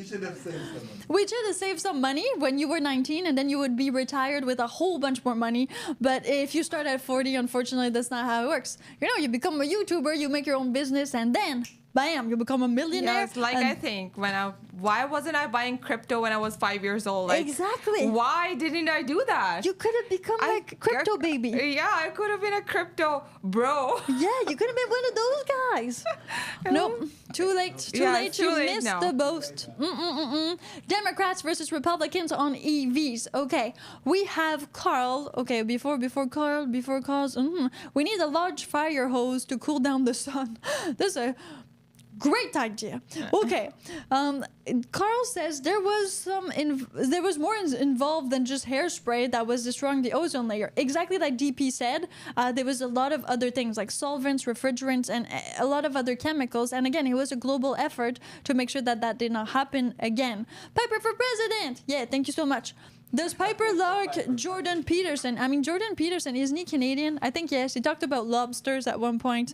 should have saved some money. We should have saved some money when you were 19, and then you would be retired with a whole bunch more money. But if you start at 40, unfortunately, that's not how it works. You know, you become a YouTuber, you make your own business, and then bam, you become a millionaire. Yes, like I think why wasn't I buying crypto when I was 5 years old? Like, exactly. Why didn't I do that? You could have become like a crypto baby. Yeah, I could have been a crypto bro. Yeah, you could have been one of those guys. Nope, too late. Too late. You missed now. the boat. Democrats versus Republicans on EVs. Okay, we have Carl. Okay, before Carl's. We need a large fire hose to cool down the sun. This is a great idea. Okay, Carl says there was more involved than just hairspray that was destroying the ozone layer. Exactly like DP said, there was a lot of other things like solvents, refrigerants, and a lot of other chemicals. And again, it was a global effort to make sure that that did not happen again. Piper for president. Yeah, thank you so much. Does Piper like Jordan Peterson? I mean, Jordan Peterson, isn't he Canadian? I think yes. He talked about lobsters at one point.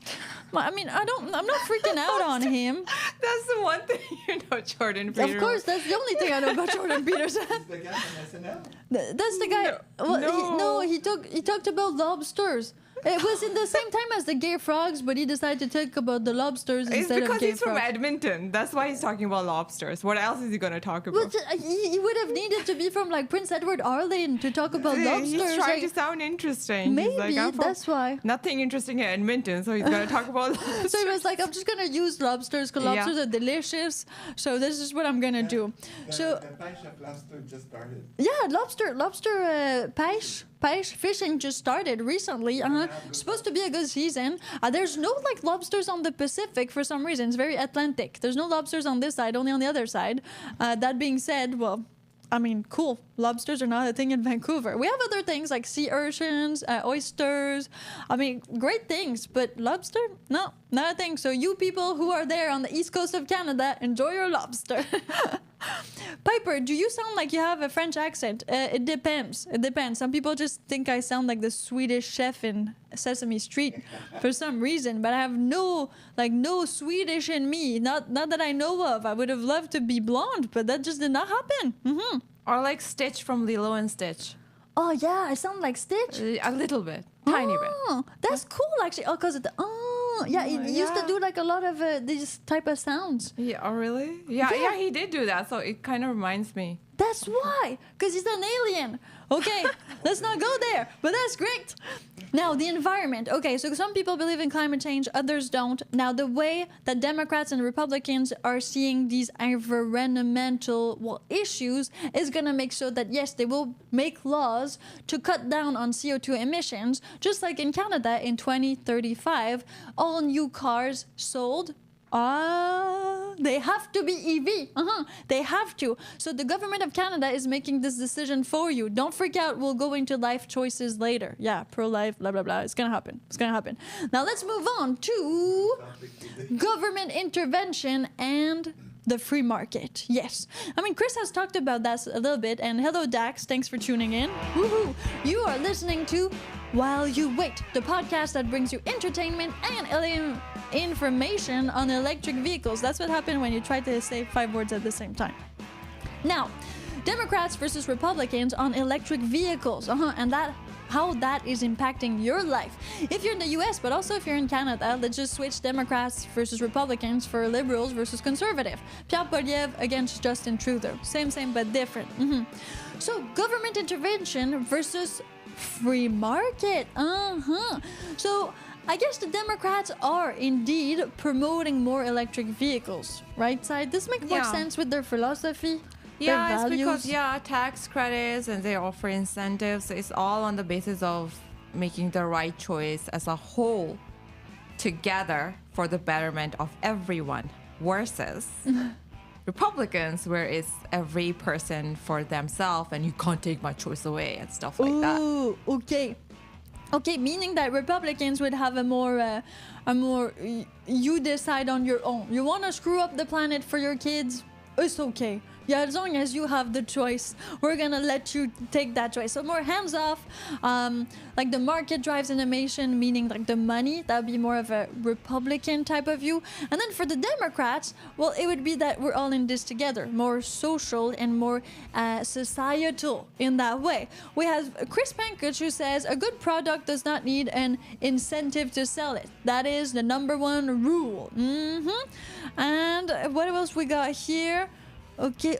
I mean, I'm not freaking out on him. That's the one thing you know, Jordan Peterson. Of course, that's the only thing I know about Jordan Peterson. That's the guy from SNL. That's the guy. He talked about lobsters. It was in the same time as the gay frogs, but he decided to talk about the lobsters instead of gay frogs. It's because he's from Edmonton. That's why he's talking about lobsters. What else is he going to talk about? But he would have needed to be from like Prince Edward Island to talk about lobsters. He's trying to sound interesting. Maybe, that's why. Nothing interesting in Edmonton, so he's going to talk about lobsters. So he was like, I'm just going to use lobsters because lobsters are delicious. So this is what I'm going to do. The pêche of lobster just started. Yeah, lobster pêche fishing just started recently. Supposed to be a good season. There's no like lobsters on the Pacific for some reason. It's very Atlantic. There's no lobsters on this side, only on the other side. That being said, well, I mean, cool. Lobsters are not a thing in Vancouver. We have other things like sea urchins, oysters. I mean, great things, but lobster? No, not a thing. So you people who are there on the east coast of Canada, enjoy your lobster. Piper, do you sound like you have a French accent? It depends. It depends. Some people just think I sound like the Swedish chef in Sesame Street for some reason, but I have no Swedish in me. Not that I know of. I would have loved to be blonde, but that just did not happen. Or like Stitch from Lilo and Stitch. Oh yeah, I sound like Stitch. A little bit, tiny bit. That's cool actually. Oh, cause he used to do like a lot of these type of sounds. Yeah, oh really? Yeah, he did do that. So it kind of reminds me. That's why, because he's an alien. Okay, let's not go there, but that's great. Now, the environment. Okay, so some people believe in climate change, others don't. Now, the way that Democrats and Republicans are seeing these environmental issues is going to make sure that, yes, they will make laws to cut down on CO2 emissions, just like in Canada in 2035, all new cars sold they have to be EV. They have to. So the government of Canada is making this decision for you. Don't freak out. We'll go into life choices later. Yeah, pro-life, blah, blah, blah. It's going to happen. It's going to happen. Now let's move on to government intervention and the free market. Yes. I mean, Chris has talked about that a little bit. And hello, Dax. Thanks for tuning in. Woohoo. You are listening to While You Wait, the podcast that brings you entertainment and information on electric vehicles. That's what happened when you try to say 5 words at the same time. Now, Democrats versus Republicans on electric vehicles. And how that is impacting your life. If you're in the US, but also if you're in Canada, let's just switch Democrats versus Republicans for liberals versus conservative. Pierre Poilievre against Justin Trudeau. Same, but different. So, government intervention versus free market. So, I guess the Democrats are indeed promoting more electric vehicles, right, Side? This makes more sense with their philosophy. Yeah, it's because tax credits and they offer incentives. It's all on the basis of making the right choice as a whole together for the betterment of everyone. versus Republicans, where it's every person for themselves and you can't take my choice away and stuff like that. Ooh, okay. Okay, meaning that Republicans would have a more you decide on your own. You want to screw up the planet for your kids? It's okay. Yeah, as long as you have the choice, we're gonna let you take that choice. So more hands off, like the market drives innovation, meaning like the money. That would be more of a Republican type of view. And then for the Democrats, well, it would be that we're all in this together, more social and more societal in that way. We have Chris Pankage who says a good product does not need an incentive to sell it. That is the number one rule. And what else we got here? Okay.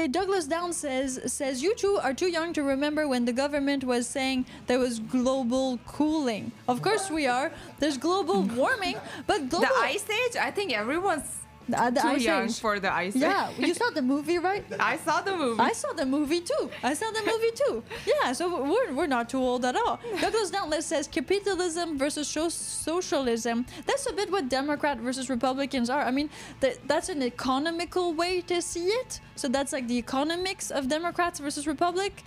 Douglas Down says you two are too young to remember when the government was saying there was global cooling. Of course we are. There's global warming, but global... The Ice Age? I think everyone's the too Ice young Age. for the Ice Age. Yeah, you saw the movie, right? I saw the movie. I saw the movie too. Yeah, so we're not too old at all. Douglas Doubtless says capitalism versus socialism. That's a bit what Democrat versus Republicans are. I mean, that's an economical way to see it. So that's like the economics of Democrats versus Republican.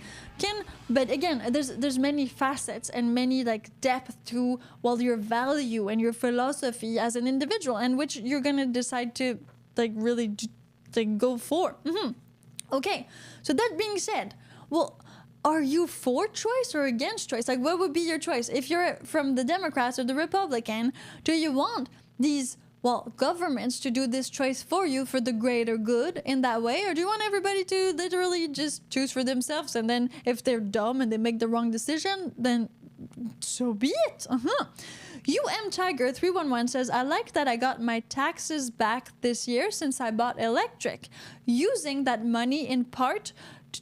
But again, there's many facets and many like depth to your value and your philosophy as an individual, and which you're gonna decide to like really go for. Okay, so that being said, well, are you for choice or against choice? Like, what would be your choice? If you're from the Democrats or the Republican, do you want these, governments to do this choice for you for the greater good in that way? Or do you want everybody to literally just choose for themselves? And then if they're dumb and they make the wrong decision, then so be it. Tiger 311 says, I like that I got my taxes back this year since I bought electric, using that money in part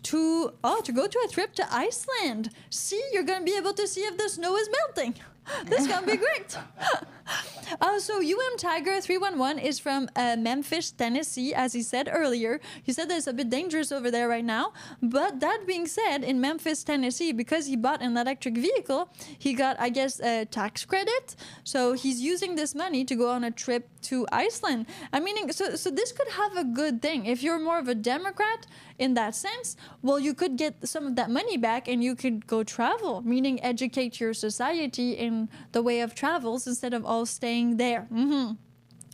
to go to a trip to Iceland. See, you're going to be able to see if the snow is melting. This is going to be great. So Tiger 311 is from Memphis, Tennessee, as he said earlier. He said that it's a bit dangerous over there right now. But that being said, in Memphis, Tennessee, because he bought an electric vehicle, he got, I guess, a tax credit. So he's using this money to go on a trip to Iceland. I mean, so this could have a good thing. If you're more of a Democrat in that sense, well, you could get some of that money back and you could go travel, meaning educate your society in the way of travels instead of all staying there.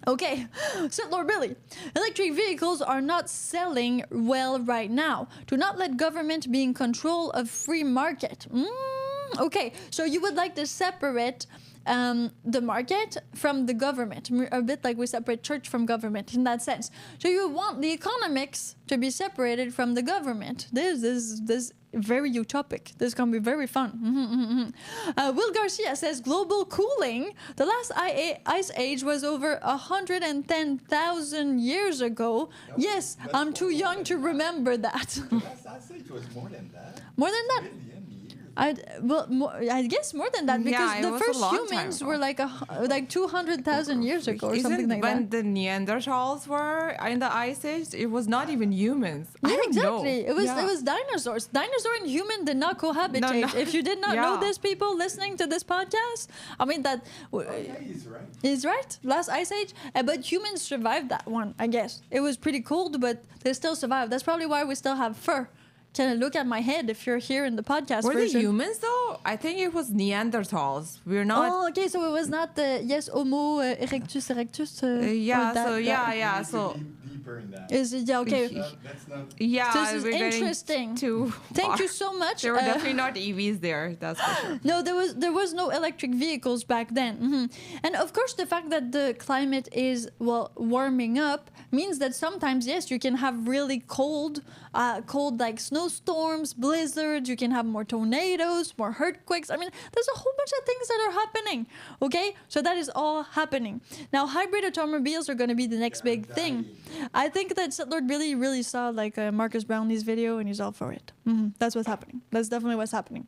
Okay, so Lord Billy, electric vehicles are not selling well right now. Do not let government be in control of free market. Okay, so you would like to separate the market from the government, a bit like we separate church from government in that sense. So you want the economics to be separated from the government. This is very utopic. This is going to be very fun. Will Garcia says global cooling. The last ice age was over 110,000 years ago. Yes, I'm too young to remember that. The last ice age was more than that. More than that? Billion years. I guess more than that, because it the was first a long humans time were like 200,000 years ago or something like when that. the Neanderthals were in the Ice Age, it was not even humans. Yeah, I don't exactly. know. It was dinosaurs. Dinosaur and human did not cohabitate. No. If you did not know this, people listening to this podcast, I mean that. Yeah, he's right. He's right. Last ice age, but humans survived that one. I guess it was pretty cold, but they still survived. That's probably why we still have fur. Can I look at my head if you're here in the podcast Were version? they humans though? I think it was Neanderthals. We're not. Oh, okay. So it was not Homo erectus erectus. Yeah. or that. So Deeper in that. Is it okay? That's not. yeah. This is we're getting interesting. too Thank far. you so much. There were definitely not EVs there. That's for sure. No, there was no electric vehicles back then. And of course, the fact that the climate is warming up means that sometimes, yes, you can have really cold like snowstorms, blizzards. You can have more tornadoes, more earthquakes. I mean, there's a whole bunch of things that are happening. Okay, so that is all happening now. Hybrid automobiles are going to be the next big thing. I think that Lord really saw like Marcus Brownlee's video and he's all for it. That's what's happening. That's definitely what's happening.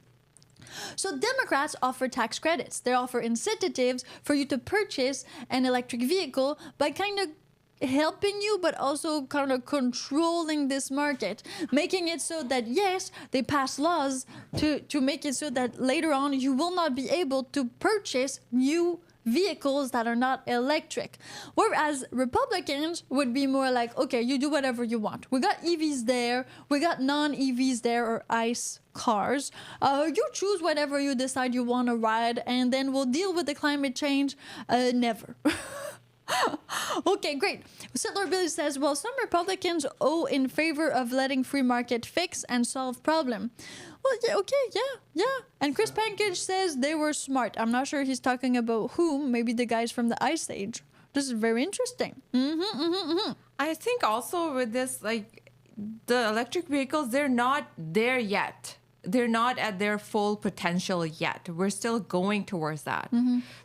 So Democrats offer tax credits. They offer incentives for you to purchase an electric vehicle by kind of helping you, but also kind of controlling this market, making it so that, yes, they pass laws to make it so that later on you will not be able to purchase new vehicles that are not electric. Whereas Republicans would be more like, okay, you do whatever you want. We got EVs there, we got non-EVs there, or ICE cars. You choose whatever you decide you want to ride, and then we'll deal with the climate change. Never. Okay, great. Settler Billy says, well, some Republicans owe in favor of letting free market fix and solve problem. Well, yeah, okay, yeah. And Chris Pankage says they were smart. I'm not sure he's talking about whom, maybe the guys from the Ice Age. This is very interesting. I think also with this, like, the electric vehicles, they're not there yet. They're not at their full potential yet. We're still going towards that.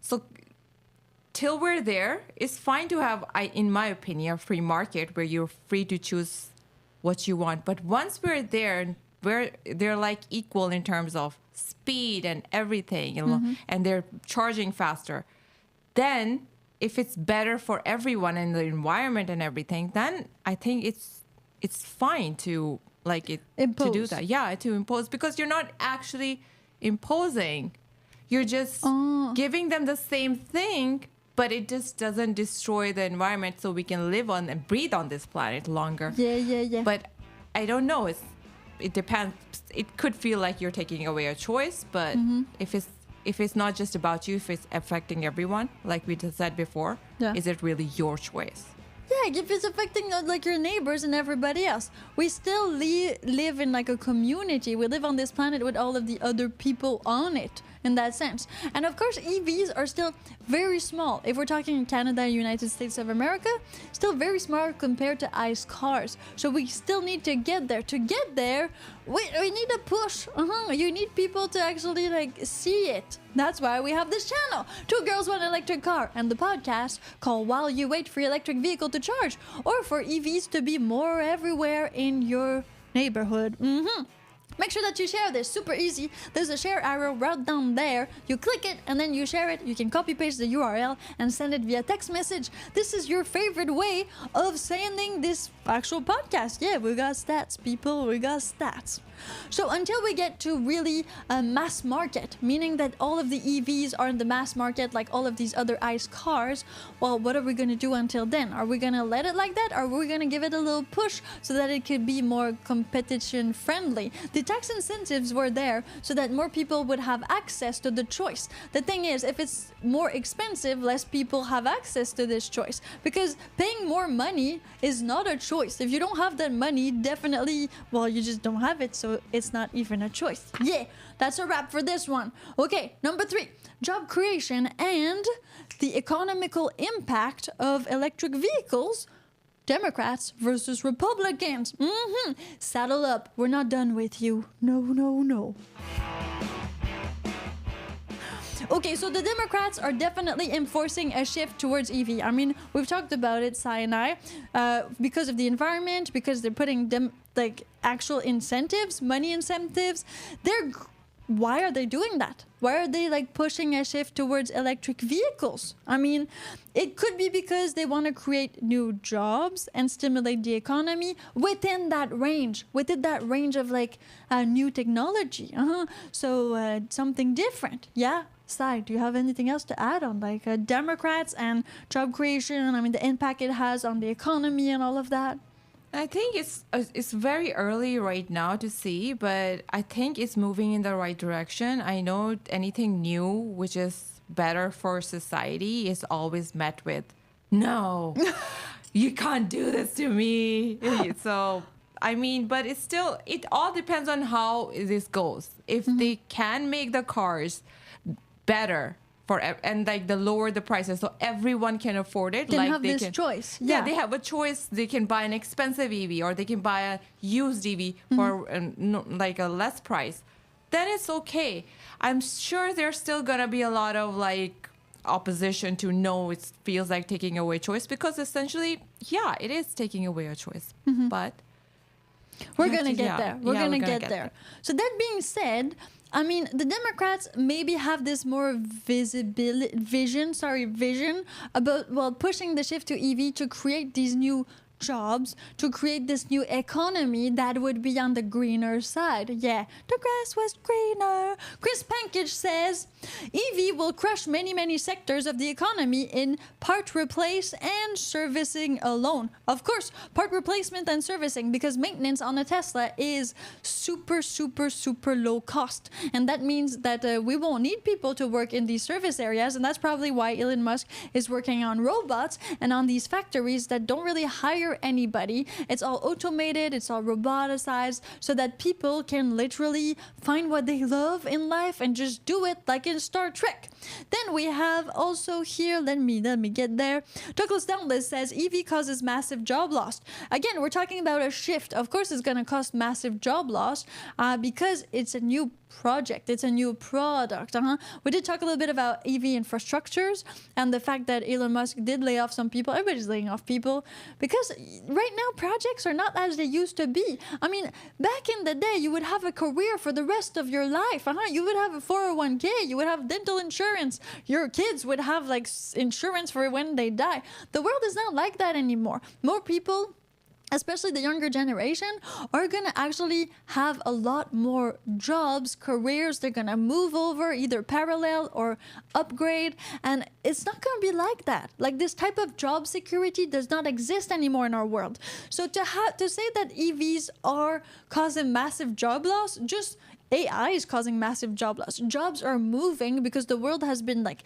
So till we're there, it's fine to have, in my opinion, a free market where you're free to choose what you want. But once we're there, where they're like equal in terms of speed and everything, you know, and they're charging faster, then if it's better for everyone in the environment and everything, then I think it's fine to to do that. Yeah, to impose, because you're not actually imposing. You're just giving them the same thing, but it just doesn't destroy the environment, so we can live on and breathe on this planet longer. Yeah. But I don't know. It depends. It could feel like you're taking away a choice, but if it's not just about you, if it's affecting everyone, like we just said before, is it really your choice? Yeah, if it's affecting like your neighbors and everybody else. We still live in like a community. We live on this planet with all of the other people on it in that sense. And of course, EVs are still very small. If we're talking Canada, United States of America, still very small compared to ICE cars. So we still need to get there. To get there, we need a push. You need people to actually like see it. That's why we have this channel, Two Girls, One Electric Car, and the podcast called While You Wait for Your Electric Vehicle to Charge, or for EVs to be more everywhere in your neighborhood. Make sure that you share this. Super easy. There's a share arrow right down there. You click it and then you share it. You can copy paste the URL and send it via text message. This is your favorite way of sending this actual podcast. Yeah, we got stats, people. We got stats. So until we get to really a mass market, meaning that all of the EVs are in the mass market like all of these other ICE cars, well, what are we going to do until then? Are we going to let it like that? Or are we going to give it a little push so that it could be more competition friendly? The tax incentives were there so that more people would have access to the choice. The thing is, if it's more expensive, less people have access to this choice, because paying more money is not a choice. If you don't have that money, definitely, well, you just don't have it, so it's not even a choice. Yeah, that's a wrap for this one. Okay, number 3, job creation and the economical impact of electric vehicles. Democrats versus Republicans. Saddle up. We're not done with you. No. Okay, so the Democrats are definitely enforcing a shift towards EV. I mean, we've talked about it, Sai and I, because of the environment, because they're putting them like actual incentives, money incentives. Why are they doing that? Why are they like pushing a shift towards electric vehicles? I mean, it could be because they want to create new jobs and stimulate the economy within that range of like new technology. So something different. Yeah. Sai, do you have anything else to add on like Democrats and job creation? I mean, the impact it has on the economy and all of that. I think it's very early right now to see, but I think it's moving in the right direction. I know anything new, which is better for society, is always met with, no, you can't do this to me. So, I mean, but it's still, it all depends on how this goes. If they can make the cars better, and like the lower the prices so everyone can afford it, like have this choice. Yeah, they have a choice. They can buy an expensive EV or they can buy a used EV for like a less price. Then it's okay. I'm sure there's still gonna be a lot of like opposition to no, it feels like taking away choice, because essentially, yeah, it is taking away a choice. But we're gonna get there. We're gonna get there. So that being said, I mean, the Democrats maybe have this more vision about, well, pushing the shift to EV to create these new jobs to create this new economy that would be on the greener side. Yeah, the grass was greener. Chris Pankage says EV will crush many sectors of the economy in part replace and servicing alone. Of course, part replacement and servicing, because maintenance on a Tesla is super low cost, and that means that we won't need people to work in these service areas, and that's probably why Elon Musk is working on robots and on these factories that don't really hire anybody. It's all automated, it's all roboticized, so that people can literally find what they love in life and just do it, like in Star Trek. Then we have also here, let me get there. Douglas Downless says EV causes massive job loss. Again, we're talking about a shift. Of course, it's going to cause massive job loss because it's a new project, it's a new product. We did talk a little bit about EV infrastructures and the fact that Elon Musk did lay off some people. Everybody's laying off people because right now projects are not as they used to be. I mean, back in the day, you would have a career for the rest of your life. You would have a 401k, you would have dental insurance, your kids would have like insurance for when they die. The world is not like that anymore. More people, especially the younger generation, are going to actually have a lot more jobs, careers. They're going to move over, either parallel or upgrade. And it's not going to be like that. Like, this type of job security does not exist anymore in our world. So to say that EVs are causing massive job loss, just AI is causing massive job loss. Jobs are moving because the world has been like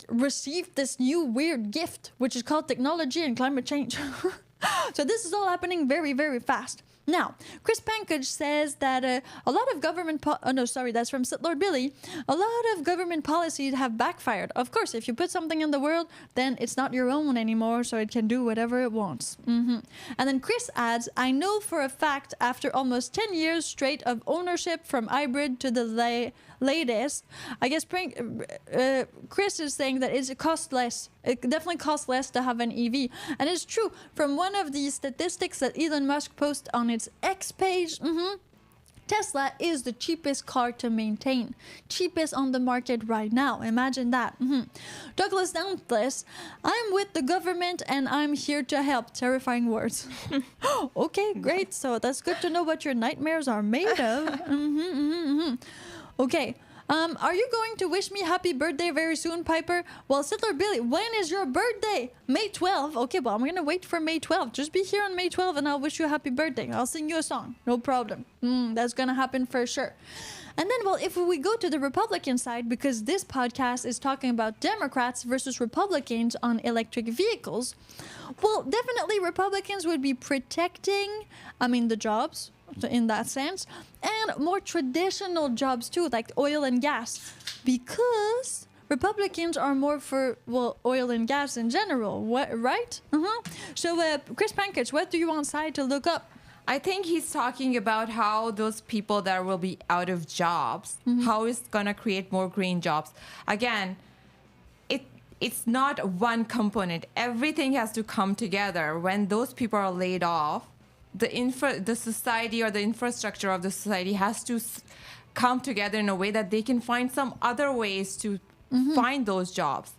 received this new weird gift, which is called technology and climate change. So this is all happening very fast. Now, Chris Pankage says that a lot of government... that's from Sitlord Billy. A lot of government policies have backfired. Of course, if you put something in the world, then it's not your own anymore, so it can do whatever it wants. And then Chris adds, I know for a fact, after almost 10 years straight of ownership from hybrid to the latest, I guess Chris is saying that it costs less. It definitely costs less to have an EV. And it's true. From one of the statistics that Elon Musk posts on its X page, Tesla is the cheapest car to maintain. Cheapest on the market right now. Imagine that. Douglas Downless, I'm with the government and I'm here to help. Terrifying words. Okay, great. So that's good to know what your nightmares are made of. Okay. Are you going to wish me happy birthday very soon, Piper? Well, Sittler Billy, when is your birthday? May 12th. Okay, well, I'm going to wait for May 12th. Just be here on May 12th and I'll wish you a happy birthday. I'll sing you a song. No problem. That's going to happen for sure. And then, well, if we go to the Republican side, because this podcast is talking about Democrats versus Republicans on electric vehicles, well, definitely Republicans would be protecting, the jobs, in that sense, and more traditional jobs too, like oil and gas, because Republicans are more for, oil and gas in general, right? So, Chris Pankage, what do you want Sai to look up? I think he's talking about how those people that will be out of jobs, how it's going to create more green jobs. Again, it's not one component. Everything has to come together. When those people are laid off, the society or the infrastructure of the society has to come together in a way that they can find some other ways to find those jobs.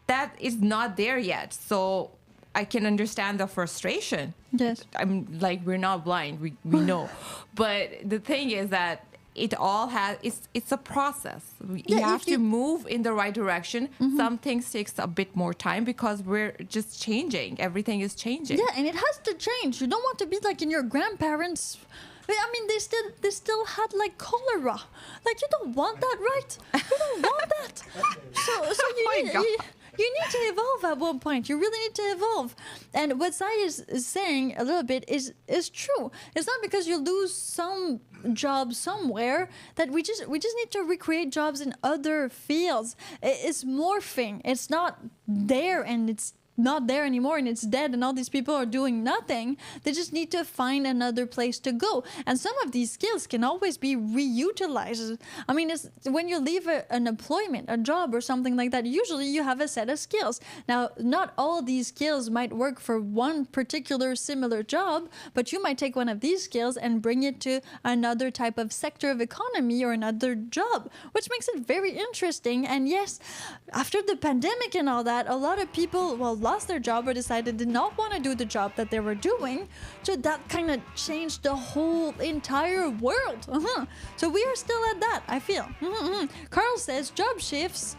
That is not there yet. So I can understand the frustration. Yes. I'm like, we're not blind. We know. But the thing is that it all has, it's a process. You have to move in the right direction. Some things takes a bit more time because we're just changing. Everything is changing. Yeah, and it has to change. You don't want to be like in your grandparents'... they still had like cholera. Like, you don't want that, right? You don't want that. So you need to evolve at one point. You really need to evolve. And what Sai is saying a little bit is true. It's not because you lose some job somewhere that we just need to recreate jobs in other fields. It's morphing. It's not there and it's not there anymore and it's dead and all these people are doing nothing. They just need to find another place to go. And some of these skills can always be reutilized. It's when you leave an employment, a job or something like that, usually you have a set of skills. Now, not all these skills might work for one particular similar job, but you might take one of these skills and bring it to another type of sector of economy or another job, which makes it very interesting. And yes, after the pandemic and all that, a lot of people, lost their job or decided did not want to do the job that they were doing. So that kind of changed the whole entire world. So we are still at that, I feel. Carl says job shifts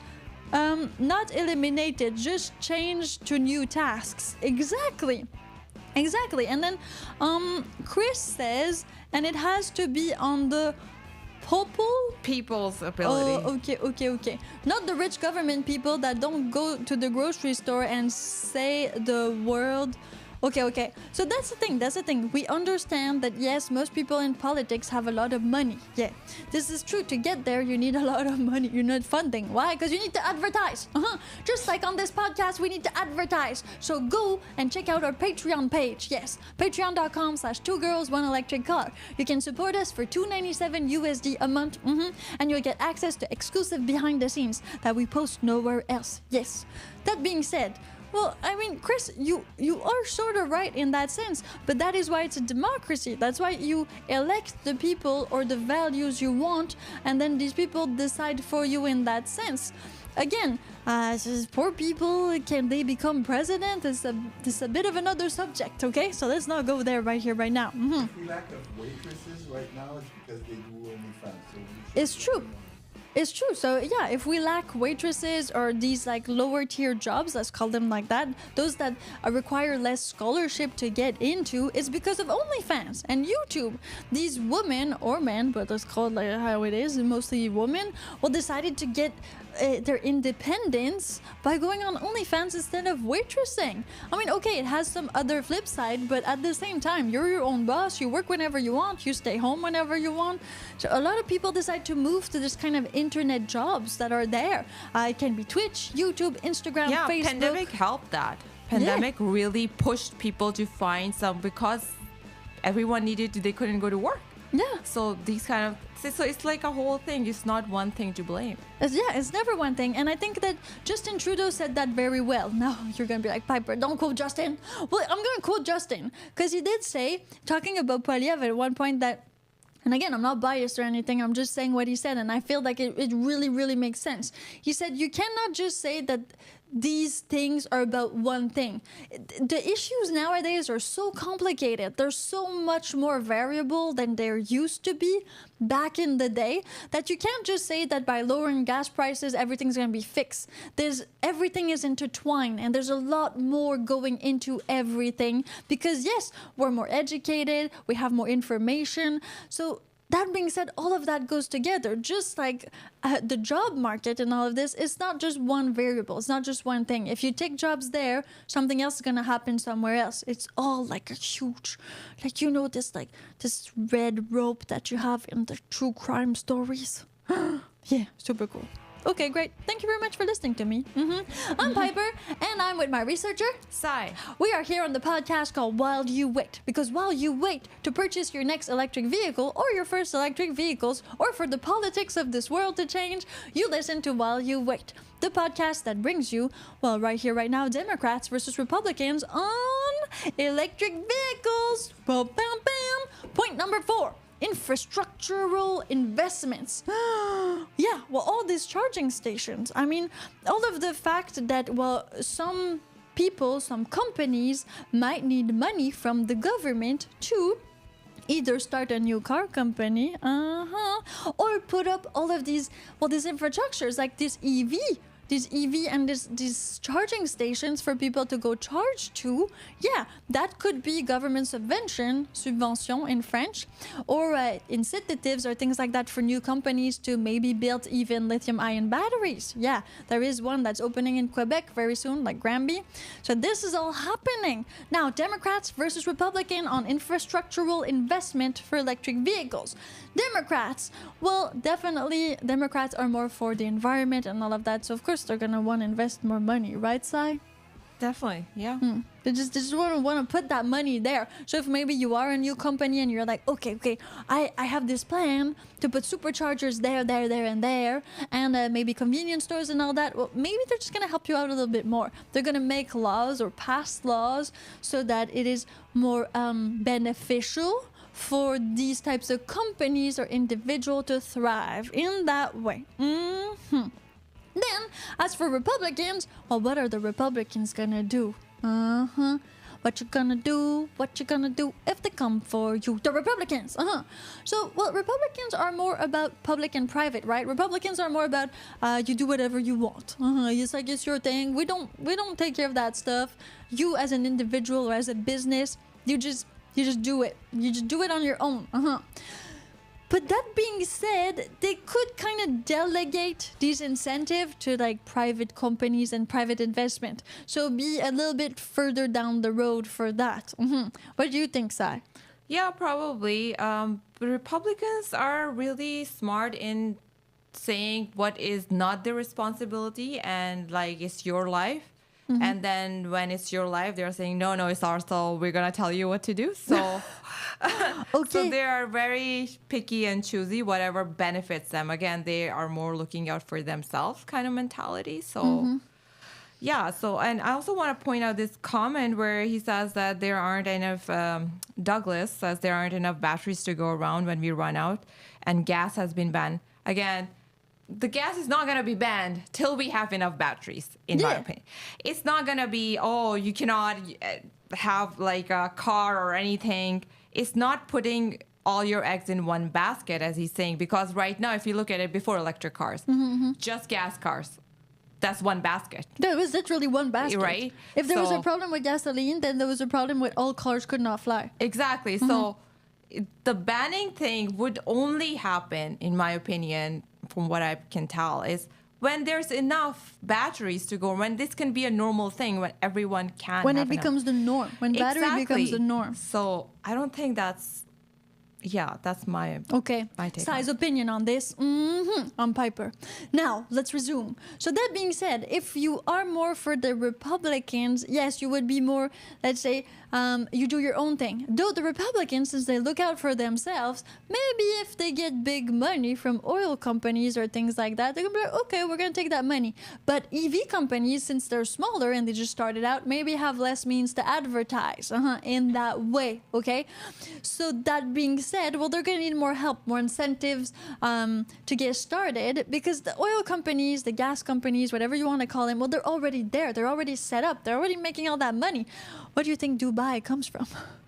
not eliminated, just changed to new tasks. Exactly. And then Chris says, and it has to be on the people's ability. Oh, okay. Not the rich government people that don't go to the grocery store and say the word. Okay. So that's the thing. We understand that, yes, most people in politics have a lot of money. Yeah, this is true. To get there, you need a lot of money. You need funding. Why? Because you need to advertise. Just like on this podcast, we need to advertise. So go and check out our Patreon page. Yes, patreon.com/2girls1electric car. You can support us for $2.97 USD a month. And you'll get access to exclusive behind the scenes that we post nowhere else. Yes. That being said, well, I mean, Chris, you are sort of right in that sense, but that is why it's a democracy. That's why you elect the people or the values you want, and then these people decide for you in that sense. Again, poor people, can they become president? It's a bit of another subject, okay? So let's not go there right here, right now. The lack of waitresses right now is because they do OnlyFans. So it's true. It's true. So yeah, if we lack waitresses or these like lower tier jobs, let's call them like that, those that require less scholarship to get into, it's because of OnlyFans and YouTube. These women or men, but let's call it like how it is, mostly women, well, decided to get their independence by going on OnlyFans instead of waitressing. I mean, okay, it has some other flip side, but at the same time, you're your own boss. You work whenever you want. You stay home whenever you want. So a lot of people decide to move to this kind of internet jobs that are there. It can be Twitch, YouTube, Instagram, Facebook. Yeah, pandemic helped that. Pandemic really pushed people to find some, because everyone they couldn't go to work. Yeah. So these kind of, so it's like a whole thing. It's not one thing to blame. It's never one thing. And I think that Justin Trudeau said that very well. Now you're going to be like, Piper, don't quote Justin. Well, I'm going to quote Justin because he did say, talking about Poilievre at one point, that, and again, I'm not biased or anything. I'm just saying what he said. And I feel like it really, really makes sense. He said, you cannot just say that these things are about one thing. The issues nowadays are so complicated. They're so much more variable than there used to be back in the day, that you can't just say that by lowering gas prices, everything's going to be fixed. Everything is intertwined, and there's a lot more going into everything because, yes, we're more educated, we have more information. So that being said, all of that goes together. Just like the job market and all of this, it's not just one variable. It's not just one thing. If you take jobs there, something else is going to happen somewhere else. It's all like a huge, like, you know, this red rope that you have in the true crime stories. Yeah, super cool. Okay, great. Thank you very much for listening to me. I'm Piper, and I'm with my researcher, Sai. We are here on the podcast called While You Wait, because while you wait to purchase your next electric vehicle or your first electric vehicles, or for the politics of this world to change, you listen to While You Wait, the podcast that brings you, well, right here, right now, Democrats versus Republicans on electric vehicles. Bam, bam, bam. Point number 4. Infrastructural investments. Yeah, well, all these charging stations. I mean, all of the fact that, well, some people, some companies might need money from the government to either start a new car company, or put up all of these infrastructures like this EV and these charging stations for people to go charge to. Yeah, that could be government subvention in French, or incentives or things like that for new companies to maybe build even lithium-ion batteries. Yeah, there is one that's opening in Quebec very soon, like Granby. So this is all happening. Now, Democrats versus Republican on infrastructural investment for electric vehicles. Democrats, well, definitely Democrats are more for the environment and all of that. So of course they're gonna want to invest more money, right, Sai? Definitely, yeah. They just want to put that money there. So if maybe you are a new company and you're like, okay, I have this plan to put superchargers there, and maybe convenience stores and all that, well, maybe they're just going to help you out a little bit more. They're going to make laws or pass laws so that it is more beneficial for these types of companies or individual to thrive in that way. Then, as for Republicans, well, what are the Republicans gonna do? What you gonna do? What you gonna do if they come for you? The Republicans. So, well, Republicans are more about public and private, right? Republicans are more about you do whatever you want. It's like it's your thing. We don't take care of that stuff. You as an individual or as a business, you just do it. You just do it on your own. But that being said, they could kind of delegate these incentives to like private companies and private investment. So be a little bit further down the road for that. What do you think, Sai? Yeah, probably. Republicans are really smart in saying what is not their responsibility and like it's your life. And then when it's your life, they're saying, no, it's ours, so we're going to tell you what to do. So, so they are very picky and choosy, whatever benefits them. Again, they are more looking out for themselves kind of mentality. So, yeah. So, and I also want to point out this comment where he says that there aren't enough, Douglas says there aren't enough batteries to go around when we run out and gas has been banned. Again, the gas is not going to be banned till we have enough batteries, in my opinion. It's not going to be, you cannot have like a car or anything. It's not putting all your eggs in one basket, as he's saying, because right now, if you look at it before electric cars, just gas cars, that's one basket. There was literally one basket. Right? If there was a problem with gasoline, then there was a problem with all cars could not fly. Exactly. So the banning thing would only happen, in my opinion, from what I can tell, is when there's enough batteries to go, when this can be a normal thing, when everyone can when have it becomes the norm, when battery becomes the norm. So I don't think that's my take. Sai's opinion on this. On Piper. Now let's resume. So that being said, if you are more for the Republicans, yes, you would be more, let's say, you do your own thing. Though the Republicans, since they look out for themselves, maybe if they get big money from oil companies or things like that, they're gonna be like, okay, we're gonna take that money. But EV companies, since they're smaller and they just started out, maybe have less means to advertise in that way. Okay. So that being said, well, they're gonna need more help, more incentives to get started, because the oil companies, the gas companies, whatever you want to call them, well, they're already there. They're already set up. They're already making all that money. What do you think Dubai comes from?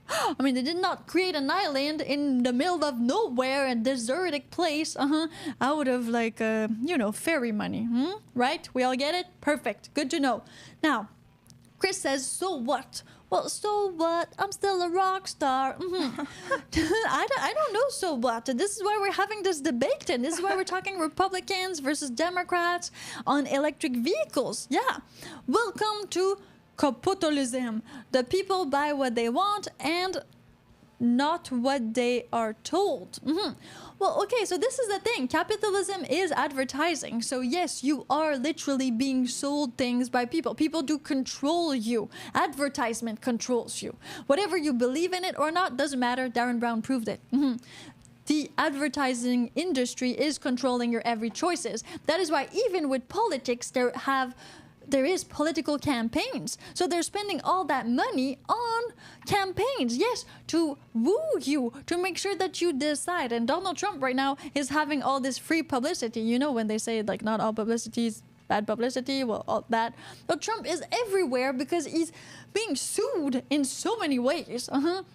I mean, they did not create an island in the middle of nowhere, a desertic place, out of like, ferry money, right? We all get it? Perfect. Good to know. Now, Chris says, so what? Well, so what? I'm still a rock star. I don't know so what. This is why we're having this debate, and this is why we're talking Republicans versus Democrats on electric vehicles. Yeah. Welcome to capitalism. The people buy what they want and not what they are told. Well, okay, so this is the thing. Capitalism is advertising. So yes, you are literally being sold things by people. People do control you. Advertisement controls you. Whatever you believe in it or not, doesn't matter. Darren Brown proved it. The advertising industry is controlling your every choices. That is why even with politics, there is political campaigns. So they're spending all that money on campaigns, yes, to woo you, to make sure that you decide. And Donald Trump right now is having all this free publicity. You know, when they say like not all publicity is bad publicity, well, all that. But Trump is everywhere because he's being sued in so many ways,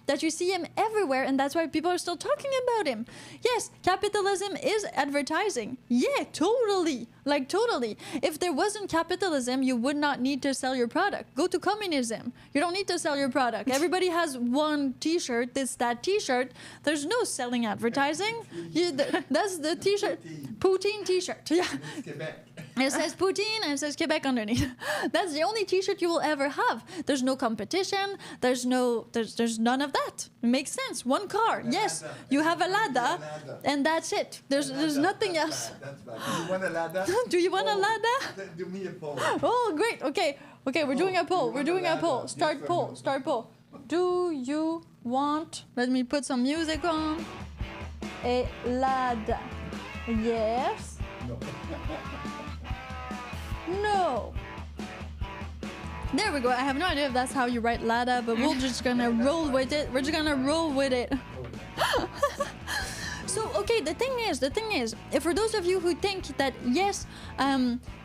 that you see him everywhere, and that's why people are still talking about him. Yes, capitalism is advertising. Yeah, totally. Like, totally. If there wasn't capitalism, you would not need to sell your product. Go to communism. You don't need to sell your product. Everybody has one t-shirt. It's that t-shirt. There's no selling advertising. That's the t-shirt. Poutine t-shirt. Yeah. It says Poutine and it says Quebec underneath. That's the only t-shirt you will ever have. There's no competition. There's none of that. It makes sense. One car. Yes, you have a Lada, and that's it. There's nothing else. That's bad. Do you want a Lada? Do you want a Lada? Do me a poll. Oh, great. Okay, we're doing a poll. We're doing a poll. Start poll. Start poll. Do you want, let me put some music on, a Lada? Yes. No. No. There we go. I have no idea if that's how you write Lada, but we're just gonna roll with it. We're just gonna roll with it. So, okay. Okay, the thing is, if for those of you who think that yes,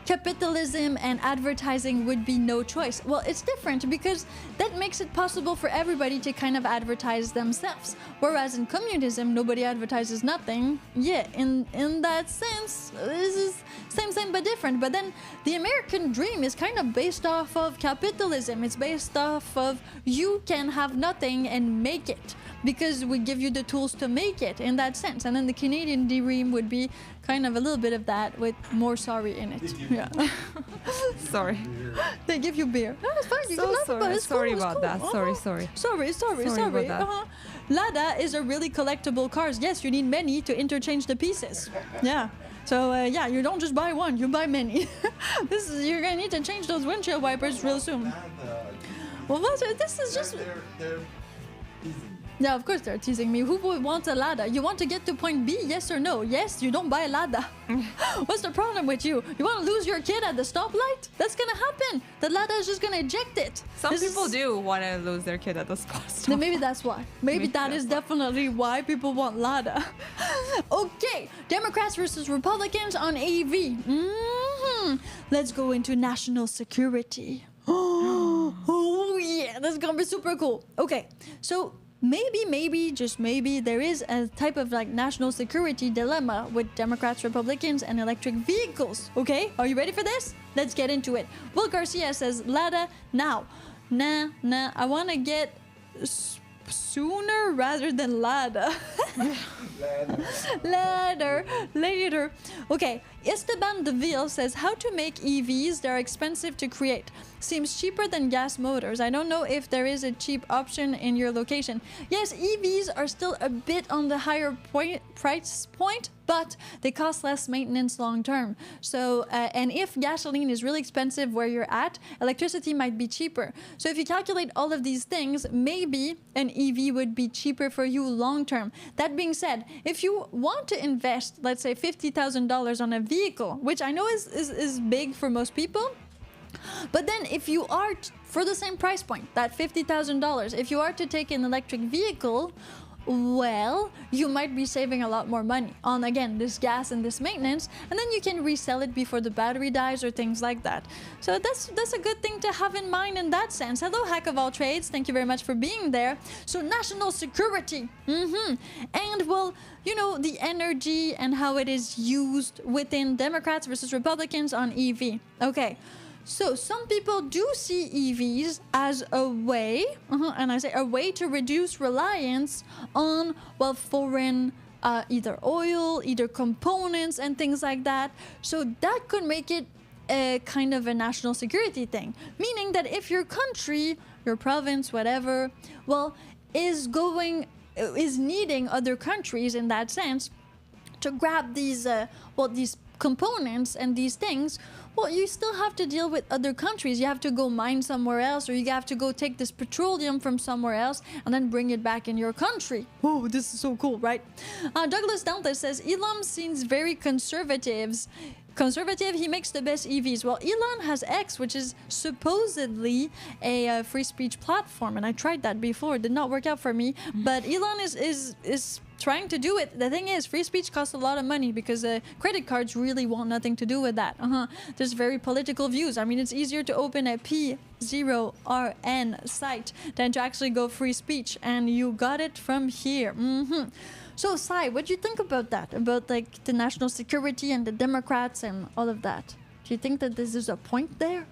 capitalism and advertising would be no choice, well, it's different because that makes it possible for everybody to kind of advertise themselves. Whereas in communism, nobody advertises nothing. Yeah, in that sense, this is same but different. But then the American dream is kind of based off of capitalism. It's based off of you can have nothing and make it, because we give you the tools to make it in that sense. And then the Canadian dream would be kind of a little bit of that with more sorry in it. Yeah. Sorry. They give you beer. No, it's fine. You So can laugh sorry. about it. It's Sorry cool, it's about cool. that. Sorry. Sorry. about that. Lada is a really collectible cars. Yes, you need many to interchange the pieces. Yeah. So yeah, you don't just buy one, you buy many. You're gonna need to change those windshield wipers real soon. Well, this is just. They're teasing. Yeah, of course they're teasing me. Who would want a Lada? You want to get to point B, yes or no? Yes, you don't buy a Lada. What's the problem with you? You want to lose your kid at the stoplight? That's gonna happen. The Lada is just gonna eject it. Some people do want to lose their kid at the spot. Then maybe that's why. Maybe that is definitely why people want Lada. Okay, Democrats versus Republicans on EV. Let's go into national security. Oh yeah, that's gonna be super cool. Okay, so maybe, just maybe, there is a type of like national security dilemma with Democrats, Republicans, and electric vehicles. Okay, are you ready for this? Let's get into it. Will Garcia says, Lada now. Nah, I want to get sooner rather than Lada. Later. Okay, Esteban Deville says, how to make EVs? They're expensive to create. Seems cheaper than gas motors. I don't know if there is a cheap option in your location. Yes, EVs are still a bit on the higher price point, but they cost less maintenance long term. So, and if gasoline is really expensive where you're at, electricity might be cheaper. So if you calculate all of these things, maybe an EV would be cheaper for you long term. That being said, if you want to invest, let's say $50,000 on a vehicle, which I know is big for most people, but then if you are, for the same price point, that $50,000, if you are to take an electric vehicle, well, you might be saving a lot more money on, again, this gas and this maintenance, and then you can resell it before the battery dies or things like that. So that's a good thing to have in mind in that sense. Hello, Hack of All Trades. Thank you very much for being there. So national security. And, well, you know, the energy and how it is used within Democrats versus Republicans on EV. Okay. So some people do see EVs as a way, and I say a way to reduce reliance on, well, foreign either oil, either components and things like that. So that could make it a kind of a national security thing, meaning that if your country, your province, whatever, well, is needing other countries in that sense to grab these these components and these things, well, you still have to deal with other countries. You have to go mine somewhere else, or you have to go take this petroleum from somewhere else and then bring it back in your country. Oh, this is so cool, right? Douglas Dante says, Elon seems very conservative. He makes the best EVs. Well, Elon has X, which is supposedly a free speech platform, and I tried that before. It did not work out for me. But Elon is trying to do it. The thing is, free speech costs a lot of money because credit cards really want nothing to do with that. There's very political views. I mean, it's easier to open a P0RN site than to actually go free speech, and you got it from here. So, Sai, what do you think about that? About like the national security and the Democrats and all of that? Do you think that this is a point there?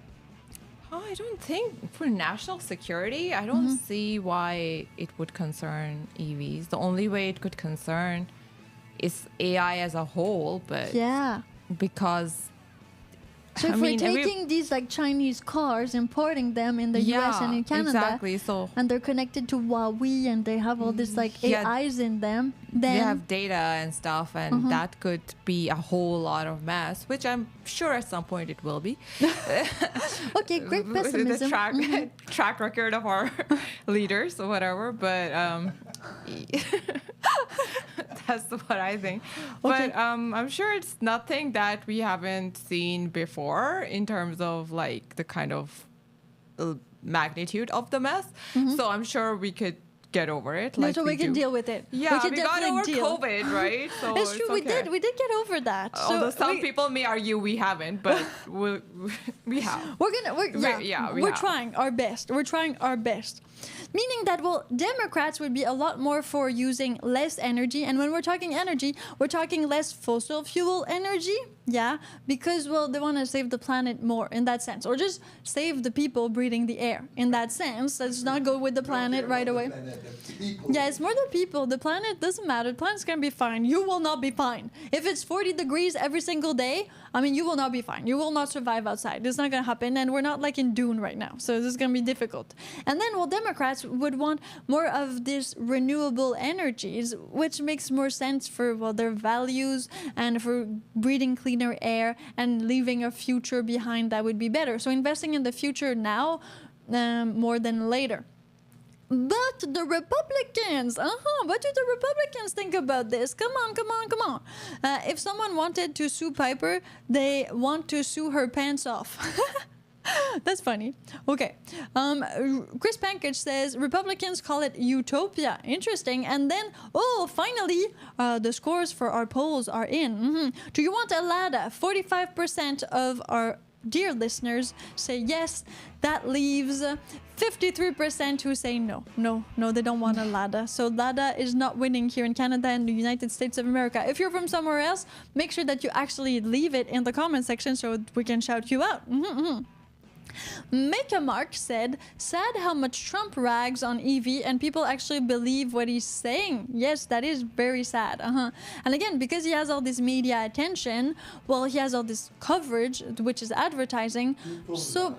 I don't think for national security, I don't see why it would concern EVs. The only way it could concern is AI as a whole, but yeah, because so if we're taking these like Chinese cars, importing them in the US and in Canada, exactly. So and they're connected to Huawei and they have all this like AIs in them, then they have data and stuff, and that could be a whole lot of mess, which I'm sure at some point it will be. Okay, great pessimism. The track record of our leaders or whatever, but that's what I think. Okay. But I'm sure it's nothing that we haven't seen before in terms of like the kind of magnitude of the mess. So I'm sure we could get over it. No, Like so we can do. deal with it. Yeah, can we got definitely over deal. COVID, right? So It's true. okay. We did get over that. Although So some people may argue we haven't, but we have. We're trying our best. We're trying our best. Meaning that, well, Democrats would be a lot more for using less energy. And when we're talking energy, we're talking less fossil fuel energy. Yeah, because, well, they want to save the planet more in that sense. Or just save the people breathing the air in that sense. Let's not go with the planet right away. Yeah, it's more the people. The planet doesn't matter. The planet's going to be fine. You will not be fine. If it's 40 degrees every single day, I mean, you will not be fine. You will not survive outside. It's not going to happen. And we're not like in Dune right now. So this is going to be difficult. And then, well, Democrats would want more of this renewable energies, which makes more sense for, well, their values and for breathing cleaner air and leaving a future behind that would be better. So investing in the future now more than later. But the Republicans, what do the Republicans think about this? Come on. If someone wanted to sue Piper, they want to sue her pants off. That's funny. Okay. Chris Pankage says Republicans call it utopia. Interesting. And then, finally, the scores for our polls are in. Do you want a ladder? 45% of our dear listeners say yes. That leaves 53% who say no. No, they don't want a LADA. So LADA is not winning here in Canada and the United States of America. If you're from somewhere else, make sure that you actually leave it in the comment section so we can shout you out. Make a Mark said, sad how much Trump rags on EV and people actually believe what he's saying. Yes, that is very sad. And again, because he has all this media attention, well, he has all this coverage, which is advertising. So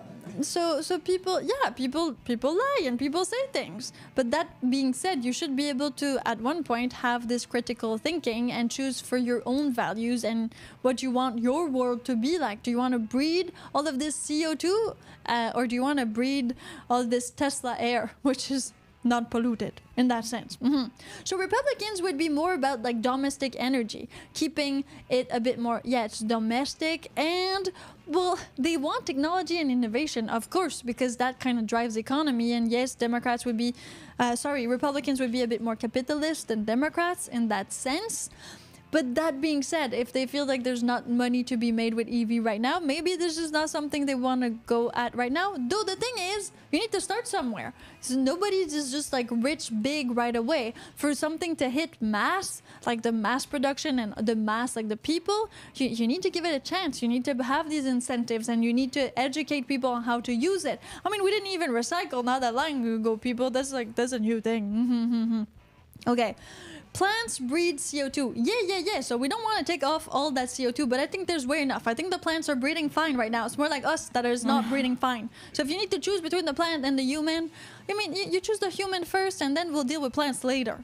people lie and people say things. But that being said, you should be able to, at one point, have this critical thinking and choose for your own values and what you want your world to be like. Do you want to breathe all of this CO2 or do you want to breathe all this Tesla air, which is not polluted in that sense? So Republicans would be more about like domestic energy, keeping it a bit more, it's domestic, and well, they want technology and innovation, of course, because that kind of drives the economy. And yes, Republicans would be a bit more capitalist than Democrats in that sense. But that being said, if they feel like there's not money to be made with EV right now, maybe this is not something they want to go at right now. Though the thing is, you need to start somewhere. So nobody is just like rich big right away. For something to hit mass, like the mass production and the mass, like the people, you need to give it a chance. You need to have these incentives and you need to educate people on how to use it. I mean, we didn't even recycle not that long ago, people. That's a new thing. Okay. Plants breathe CO2. Yeah. So we don't want to take off all that CO2, but I think there's way enough. I think the plants are breathing fine right now. It's more like us that is not breathing fine. So if you need to choose between the plant and the human, I mean, you choose the human first and then we'll deal with plants later.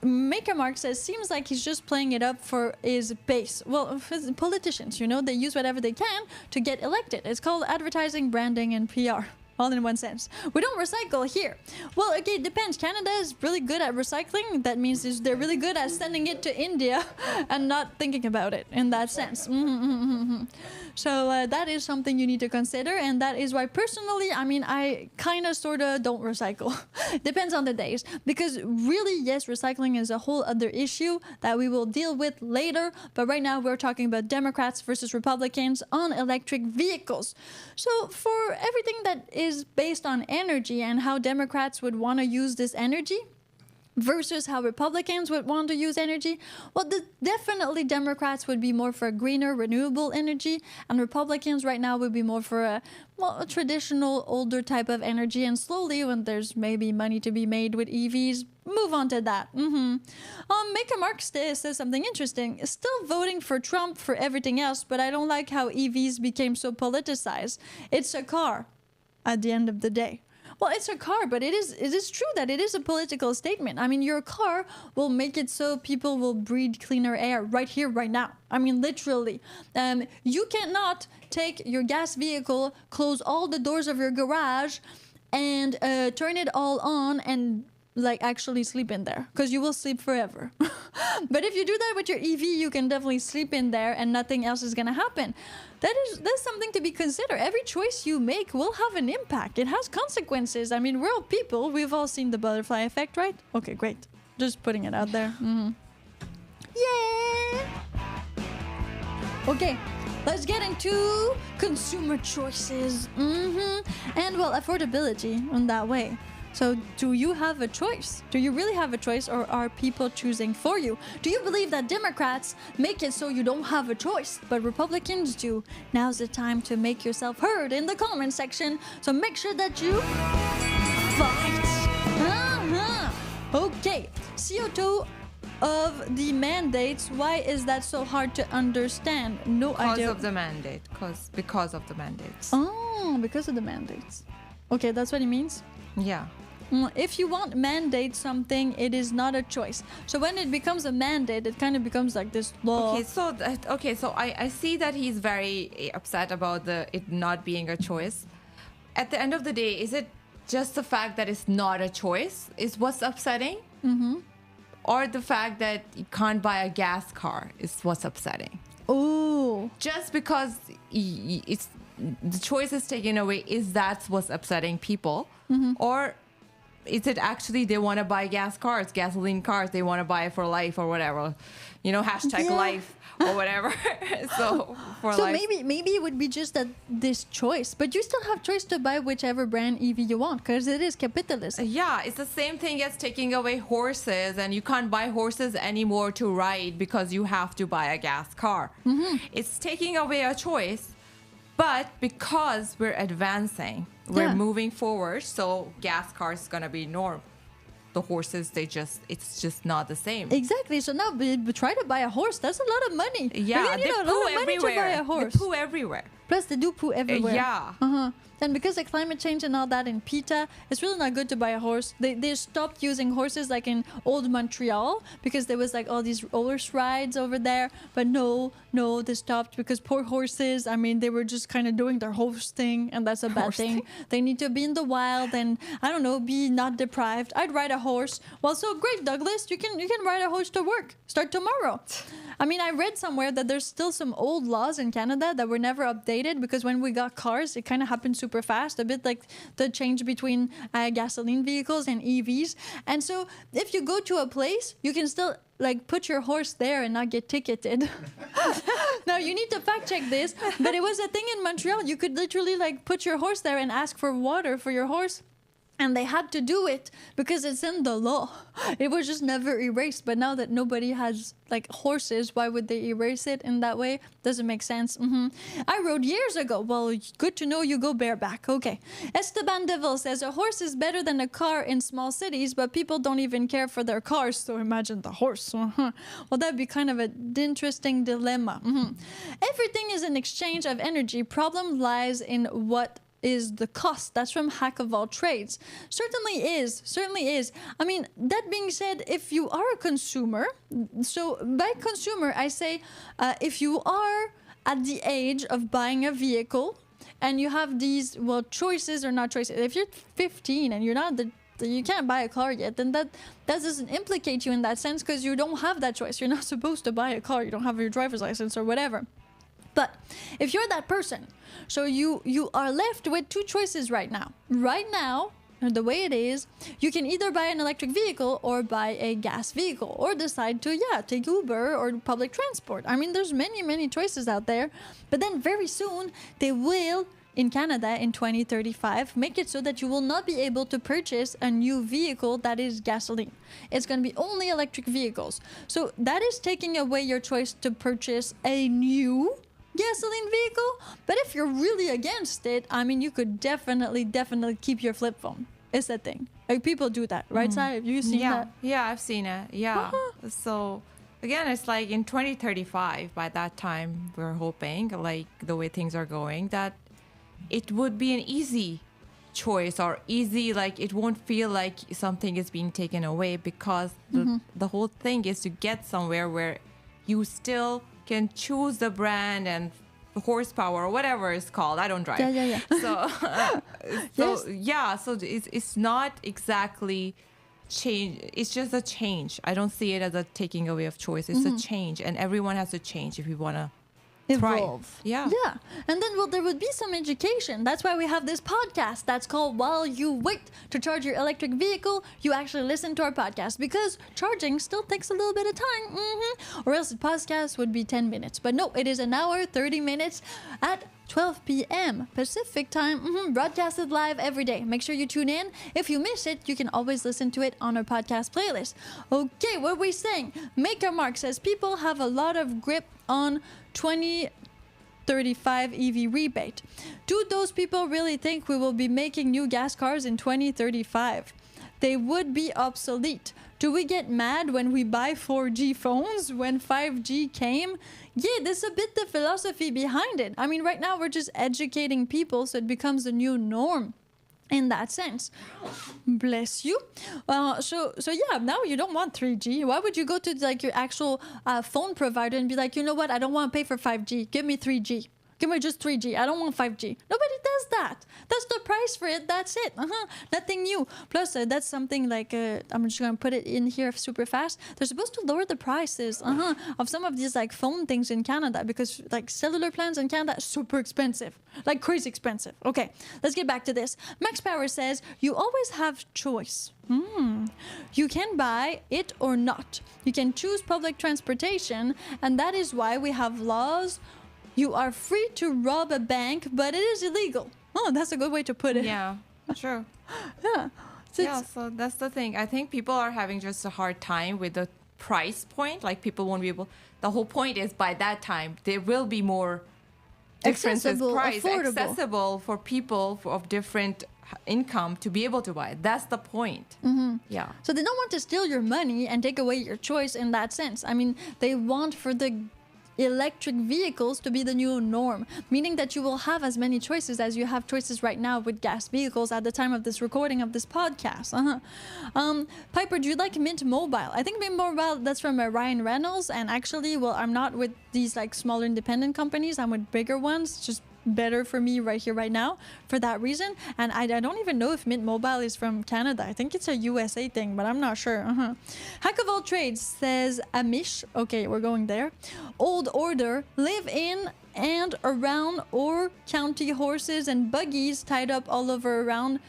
Maker Mark says, seems like he's just playing it up for his base. Well, politicians, they use whatever they can to get elected. It's called advertising, branding, and PR. All in one sense. We don't recycle here. Well, okay, it depends. Canada is really good at recycling. That means they're really good at sending it to India and not thinking about it in that sense. So that is something you need to consider. And that is why personally, I mean, I kind of sort of don't recycle. Depends on the days. Because really, yes, recycling is a whole other issue that we will deal with later. But right now, we're talking about Democrats versus Republicans on electric vehicles. So for everything that is based on energy and how Democrats would want to use this energy versus how Republicans would want to use energy, well, definitely Democrats would be more for a greener, renewable energy, and Republicans right now would be more for a traditional, older type of energy, and slowly, when there's maybe money to be made with EVs, move on to that. Maker Mark says something interesting. Still voting for Trump for everything else, but I don't like how EVs became so politicized. It's a car at the end of the day. Well, it's a car, but it is true that it is a political statement. I mean, your car will make it so people will breathe cleaner air right here, right now. I mean, literally. You cannot take your gas vehicle, close all the doors of your garage, and turn it all on and like actually sleep in there, because you will sleep forever. But if you do that with your EV, you can definitely sleep in there and nothing else is gonna happen. That's something to be considered. Every choice you make will have an impact. It has consequences. I mean, we're all people. We've all seen the butterfly effect, right? Okay, great. Just putting it out there. Yeah. Okay, let's get into consumer choices. And well, affordability in that way. So do you have a choice? Do you really have a choice, or are people choosing for you? Do you believe that Democrats make it so you don't have a choice, but Republicans do? Now's the time to make yourself heard in the comment section. So make sure that you fight. Okay, CO2 of the mandates. Why is that so hard to understand? No idea. Because of the mandates. Oh, because of the mandates. Okay, that's what it means? Yeah. If you want mandate something, it is not a choice. So when it becomes a mandate, it kind of becomes like this law. Okay, so I see that he's very upset about it not being a choice. At the end of the day, is it just the fact that it's not a choice is what's upsetting? Or the fact that you can't buy a gas car is what's upsetting? Oh. Just because it's the choice is taken away, is that what's upsetting people? Or is it actually they want to buy gasoline cars, they want to buy it for life or whatever, hashtag life or whatever. So life. maybe it would be just that this choice, but you still have choice to buy whichever brand EV you want, because it is capitalism. Yeah, it's the same thing as taking away horses, and you can't buy horses anymore to ride because you have to buy a gas car. It's taking away a choice. But because we're advancing, we're moving forward, so gas cars is gonna be norm. The horses, it's just not the same. Exactly. So now we try to buy a horse. That's a lot of money. Yeah, they poo everywhere. To buy a horse. They poo everywhere. Plus, they do poo everywhere. Yeah. And because of climate change and all that in PETA, it's really not good to buy a horse. They stopped using horses like in old Montreal because there was like all these horse rides over there. But no, they stopped because poor horses, I mean, they were just kind of doing their horse thing, and that's a bad thing. They need to be in the wild and, I don't know, be not deprived. I'd ride a horse. Well, so great, Douglas. You can ride a horse to work. Start tomorrow. I mean, I read somewhere that there's still some old laws in Canada that were never updated because when we got cars, it kind of happened super fast, a bit like the change between gasoline vehicles and EVs. And so if you go to a place, you can still like put your horse there and not get ticketed. Now you need to fact check this, but it was a thing in Montreal. You could literally like put your horse there and ask for water for your horse. And they had to do it because it's in the law. It was just never erased. But now that nobody has like horses, why would they erase it in that way? Doesn't make sense. I rode years ago. Well, good to know you go bareback. Okay. Esteban Devil says a horse is better than a car in small cities, but people don't even care for their cars. So imagine the horse. Well, that'd be kind of an interesting dilemma. Everything is an exchange of energy. Problem lies in what is the cost. That's from Hack of All Trades. Certainly is. I mean, that being said, if you are a consumer, so by consumer, I say if you are at the age of buying a vehicle and you have these, well, choices or not choices. If you're 15 and you're not you can't buy a car yet, then that doesn't implicate you in that sense because you don't have that choice. You're not supposed to buy a car. You don't have your driver's license or whatever. But if you're that person, so you are left with two choices right now. Right now, the way it is, you can either buy an electric vehicle or buy a gas vehicle or decide to, take Uber or public transport. I mean, there's many choices out there. But then very soon, they will, in Canada in 2035, make it so that you will not be able to purchase a new vehicle that is gasoline. It's going to be only electric vehicles. So that is taking away your choice to purchase a new gasoline vehicle. But if you're really against it, I mean, you could definitely keep your flip phone. It's a thing. Like, people do that, right, Sai? Have you seen that? Yeah, I've seen it. Yeah. So again, it's like in 2035, by that time, we're hoping, like the way things are going, that it would be an easy choice or easy, like it won't feel like something is being taken away because the whole thing is to get somewhere where you still can choose the brand and the horsepower or whatever it's called. I don't drive. Yeah. So it's not exactly change. It's just a change. I don't see it as a taking away of choice. It's a change, and everyone has to change if we want to evolve. Yeah. Yeah. And then, well, there would be some education. That's why we have this podcast that's called While You Wait to Charge Your Electric Vehicle, you actually listen to our podcast, because charging still takes a little bit of time. Or else the podcast would be 10 minutes. But no, it is an hour, 30 minutes at 12 p.m. Pacific time, broadcasted live every day. Make sure you tune in. If you miss it, you can always listen to it on our podcast playlist. Okay, what are we saying? Maker Mark says people have a lot of grip on 2035 EV rebate. Do those people really think we will be making new gas cars in 2035? They would be obsolete. Do we get mad when we buy 4G phones when 5G came? Yeah, there's a bit the philosophy behind it. I mean, right now we're just educating people so it becomes the new norm. In that sense. Bless you. So yeah, now you don't want 3G. Why would you go to like your actual phone provider and be like, you know what, I don't want to pay for 5G. Give me 3G. Give me just 3G. I don't want 5G. Nobody does that. That's the price for it. That's it. Nothing new. Plus, that's something like, I'm just going to put it in here super fast. They're supposed to lower the prices of some of these like phone things in Canada, because like cellular plans in Canada are super expensive. Like crazy expensive. Okay, let's get back to this. Max Power says, you always have choice. You can buy it or not. You can choose public transportation, and that is why we have laws. You are free to rob a bank, but it is illegal. Oh, that's a good way to put it. Yeah, true. Yeah. So that's the thing. I think people are having just a hard time with the price point. Like people won't be able. The whole point is by that time there will be more differences price accessible for people of different income to be able to buy it. That's the point. Yeah. So they don't want to steal your money and take away your choice in that sense. I mean, they want for the electric vehicles to be the new norm, meaning that you will have as many choices as you have choices right now with gas vehicles at the time of this recording of this podcast. Piper, do you like Mint Mobile? I think Mint Mobile, that's from Ryan Reynolds, and actually, well, I'm not with these like smaller independent companies. I'm with bigger ones, just better for me right here, right now, for that reason. And I don't even know if Mint Mobile is from Canada. I think it's a USA thing, but I'm not sure. Hack of all trades says Amish. Okay, we're going there. Old order, live in and around or county horses and buggies tied up all over around.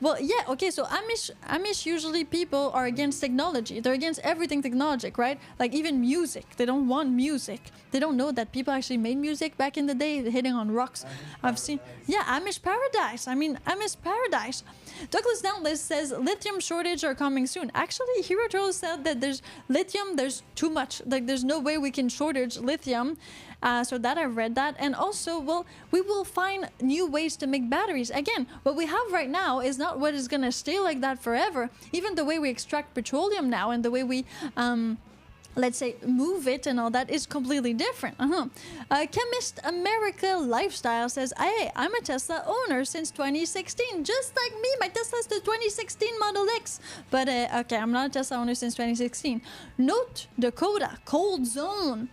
Well, yeah, okay, so Amish usually people are against technology. They're against everything technologic, right? Like even music. They don't want music. They don't know that people actually made music back in the day, hitting on rocks. I've seen, yeah, Amish paradise. I mean, Amish paradise. Douglas Doubtless says lithium shortage are coming soon. Actually, Hero Turtle said that there's lithium, there's too much. Like there's no way we can shortage lithium. So that I read that. And also, well, we will find new ways to make batteries. Again, what we have right now is not what is going to stay like that forever. Even the way we extract petroleum now and the way we, let's say, move it and all that is completely different. Chemist America Lifestyle says, hey, I'm a Tesla owner since 2016. Just like me, my Tesla's the 2016 Model X. But, okay, I'm not a Tesla owner since 2016. North Dakota, cold zone.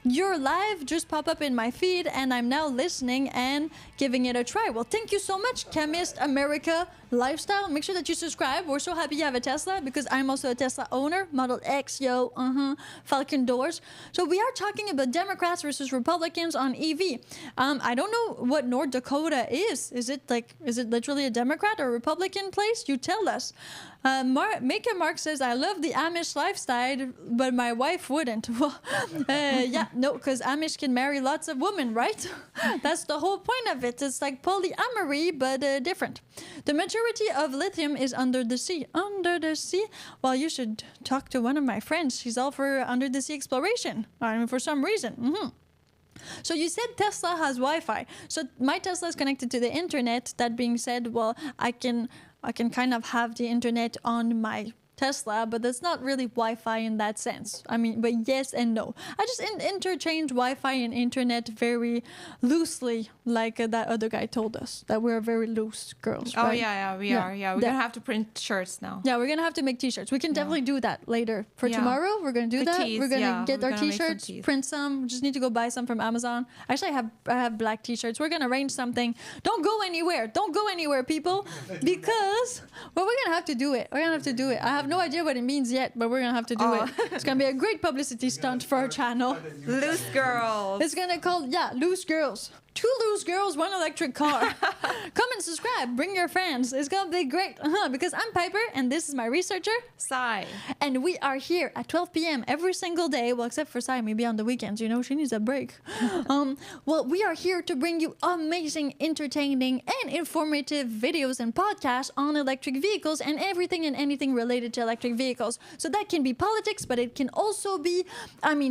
Your live just popped up in my feed, and I'm now listening and giving it a try. Well, thank you so much, Chemist America Lifestyle. Make sure that you subscribe. We're so happy you have a Tesla, because I'm also a Tesla owner. Model X, Falcon doors. So we are talking about Democrats versus Republicans on EV. I don't know what North Dakota is. Is it literally a Democrat or Republican place? You tell us. Maker Mark says, I love the Amish lifestyle, but my wife wouldn't. Well, yeah, no, because Amish can marry lots of women, right? That's the whole point of it. It's like polyamory, but different. The majority of lithium is under the sea. Under the sea? Well, you should talk to one of my friends. She's all for under the sea exploration. I mean, for some reason. So you said Tesla has Wi-Fi. So my Tesla is connected to the internet. That being said, well, I can kind of have the internet on my Tesla, but that's not really Wi-Fi in that sense. I mean, but yes and no. I just interchange Wi-Fi and internet very loosely, like that other guy told us, that we're very loose girls. Oh, right? yeah, we are. Yeah, we're going to have to print shirts now. Yeah, we're going to have to make t-shirts. We can definitely do that later. For tomorrow, we're going to do that. Tees, we're going to get our t-shirts, print some. Just need to go buy some from Amazon. Actually, I have black t-shirts. We're going to arrange something. Don't go anywhere. Don't go anywhere, people. Because, well, we're going to have to do it. We're going to have to do it. I have no idea what it means yet, but we're gonna have to do it. It's gonna be a great publicity stunt for our channel. Loose girls. It's gonna call Loose Girls. 2 loose girls, 1 electric car. Come and subscribe. Bring your friends. It's gonna be great. Because I'm Piper, and this is my researcher, Sai. and we are here at 12 p.m. every single day. Well, except for Sai, maybe on the weekends. You know, she needs a break. Well, we are here to bring you amazing, entertaining, and informative videos and podcasts on electric vehicles and everything and anything related to electric vehicles. So that can be politics, but it can also be,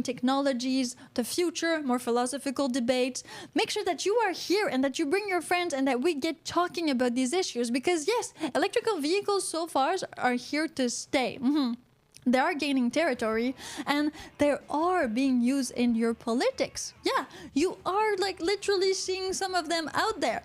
technologies, the future, more philosophical debates. Make sure that you are here and that you bring your friends and that we get talking about these issues, because yes, electrical vehicles so far are here to stay. They are gaining territory and they are being used in your politics. Yeah, you are literally seeing some of them out there.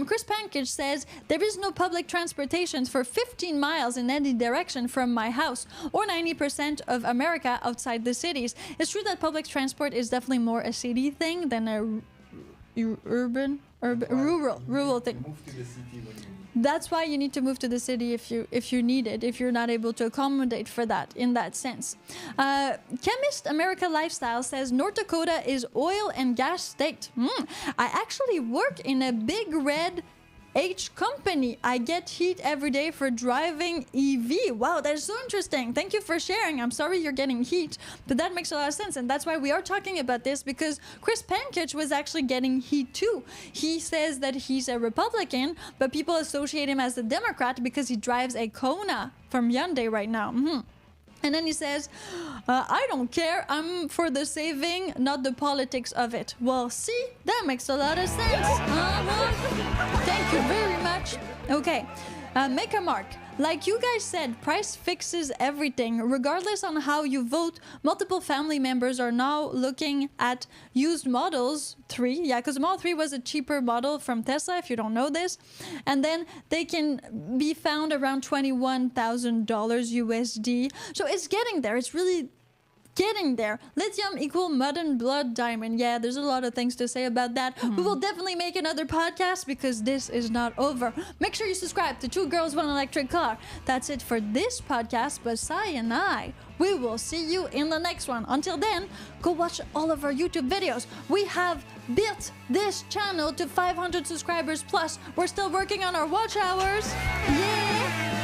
Chris Pankage says, there is no public transportation for 15 miles in any direction from my house, or 90% of America outside the cities. It's true that public transport is definitely more a city thing than a rural thing. Move to the city when you That's why you need to move to the city if you need it, if you're not able to accommodate for that in that sense. Chemist America Lifestyle says North Dakota is oil and gas state. I actually work in a big red H company. I get heat every day for driving EV. Wow, that's so interesting. Thank you for sharing. I'm sorry you're getting heat, but that makes a lot of sense. And that's why we are talking about this, because Chris Pankage was actually getting heat too. He says that he's a Republican, but people associate him as a Democrat because he drives a Kona from Hyundai right now. And then he says, I don't care. I'm for the saving, not the politics of it. Well, see, that makes a lot of sense. Thank you very much. Okay, make a mark. Like you guys said, price fixes everything. Regardless on how you vote, multiple family members are now looking at used Models 3. Yeah, because Model 3 was a cheaper model from Tesla, if you don't know this. And then they can be found around $21,000 USD. So it's getting there. It's really getting there. Lithium equal mud and blood diamond. Yeah, there's a lot of things to say about that. We will definitely make another podcast because this is not over. Make sure you subscribe to 2 Girls, 1 Electric Car. That's it for this podcast, but Sai and I, we will see you in the next one. Until then, go watch all of our YouTube videos. We have built this channel to 500 subscribers plus. We're still working on our watch hours. Yeah!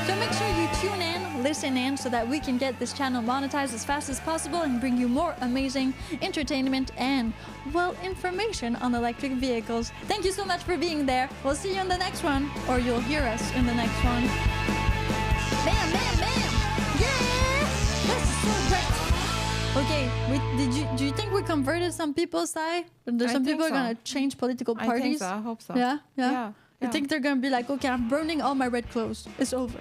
So make sure you tune in, listen in, so that we can get this channel monetized as fast as possible and bring you more amazing entertainment and, well, information on electric vehicles. Thank you so much for being there. We'll see you in the next one, or you'll hear us in the next one. Bam, bam, bam! Yeah! This is so great! Okay, do you think we converted some people, Sai? There's some people who are going to change political parties? I think so. I hope so. Yeah? Yeah. You think they're going to be like, okay, I'm burning all my red clothes. It's over.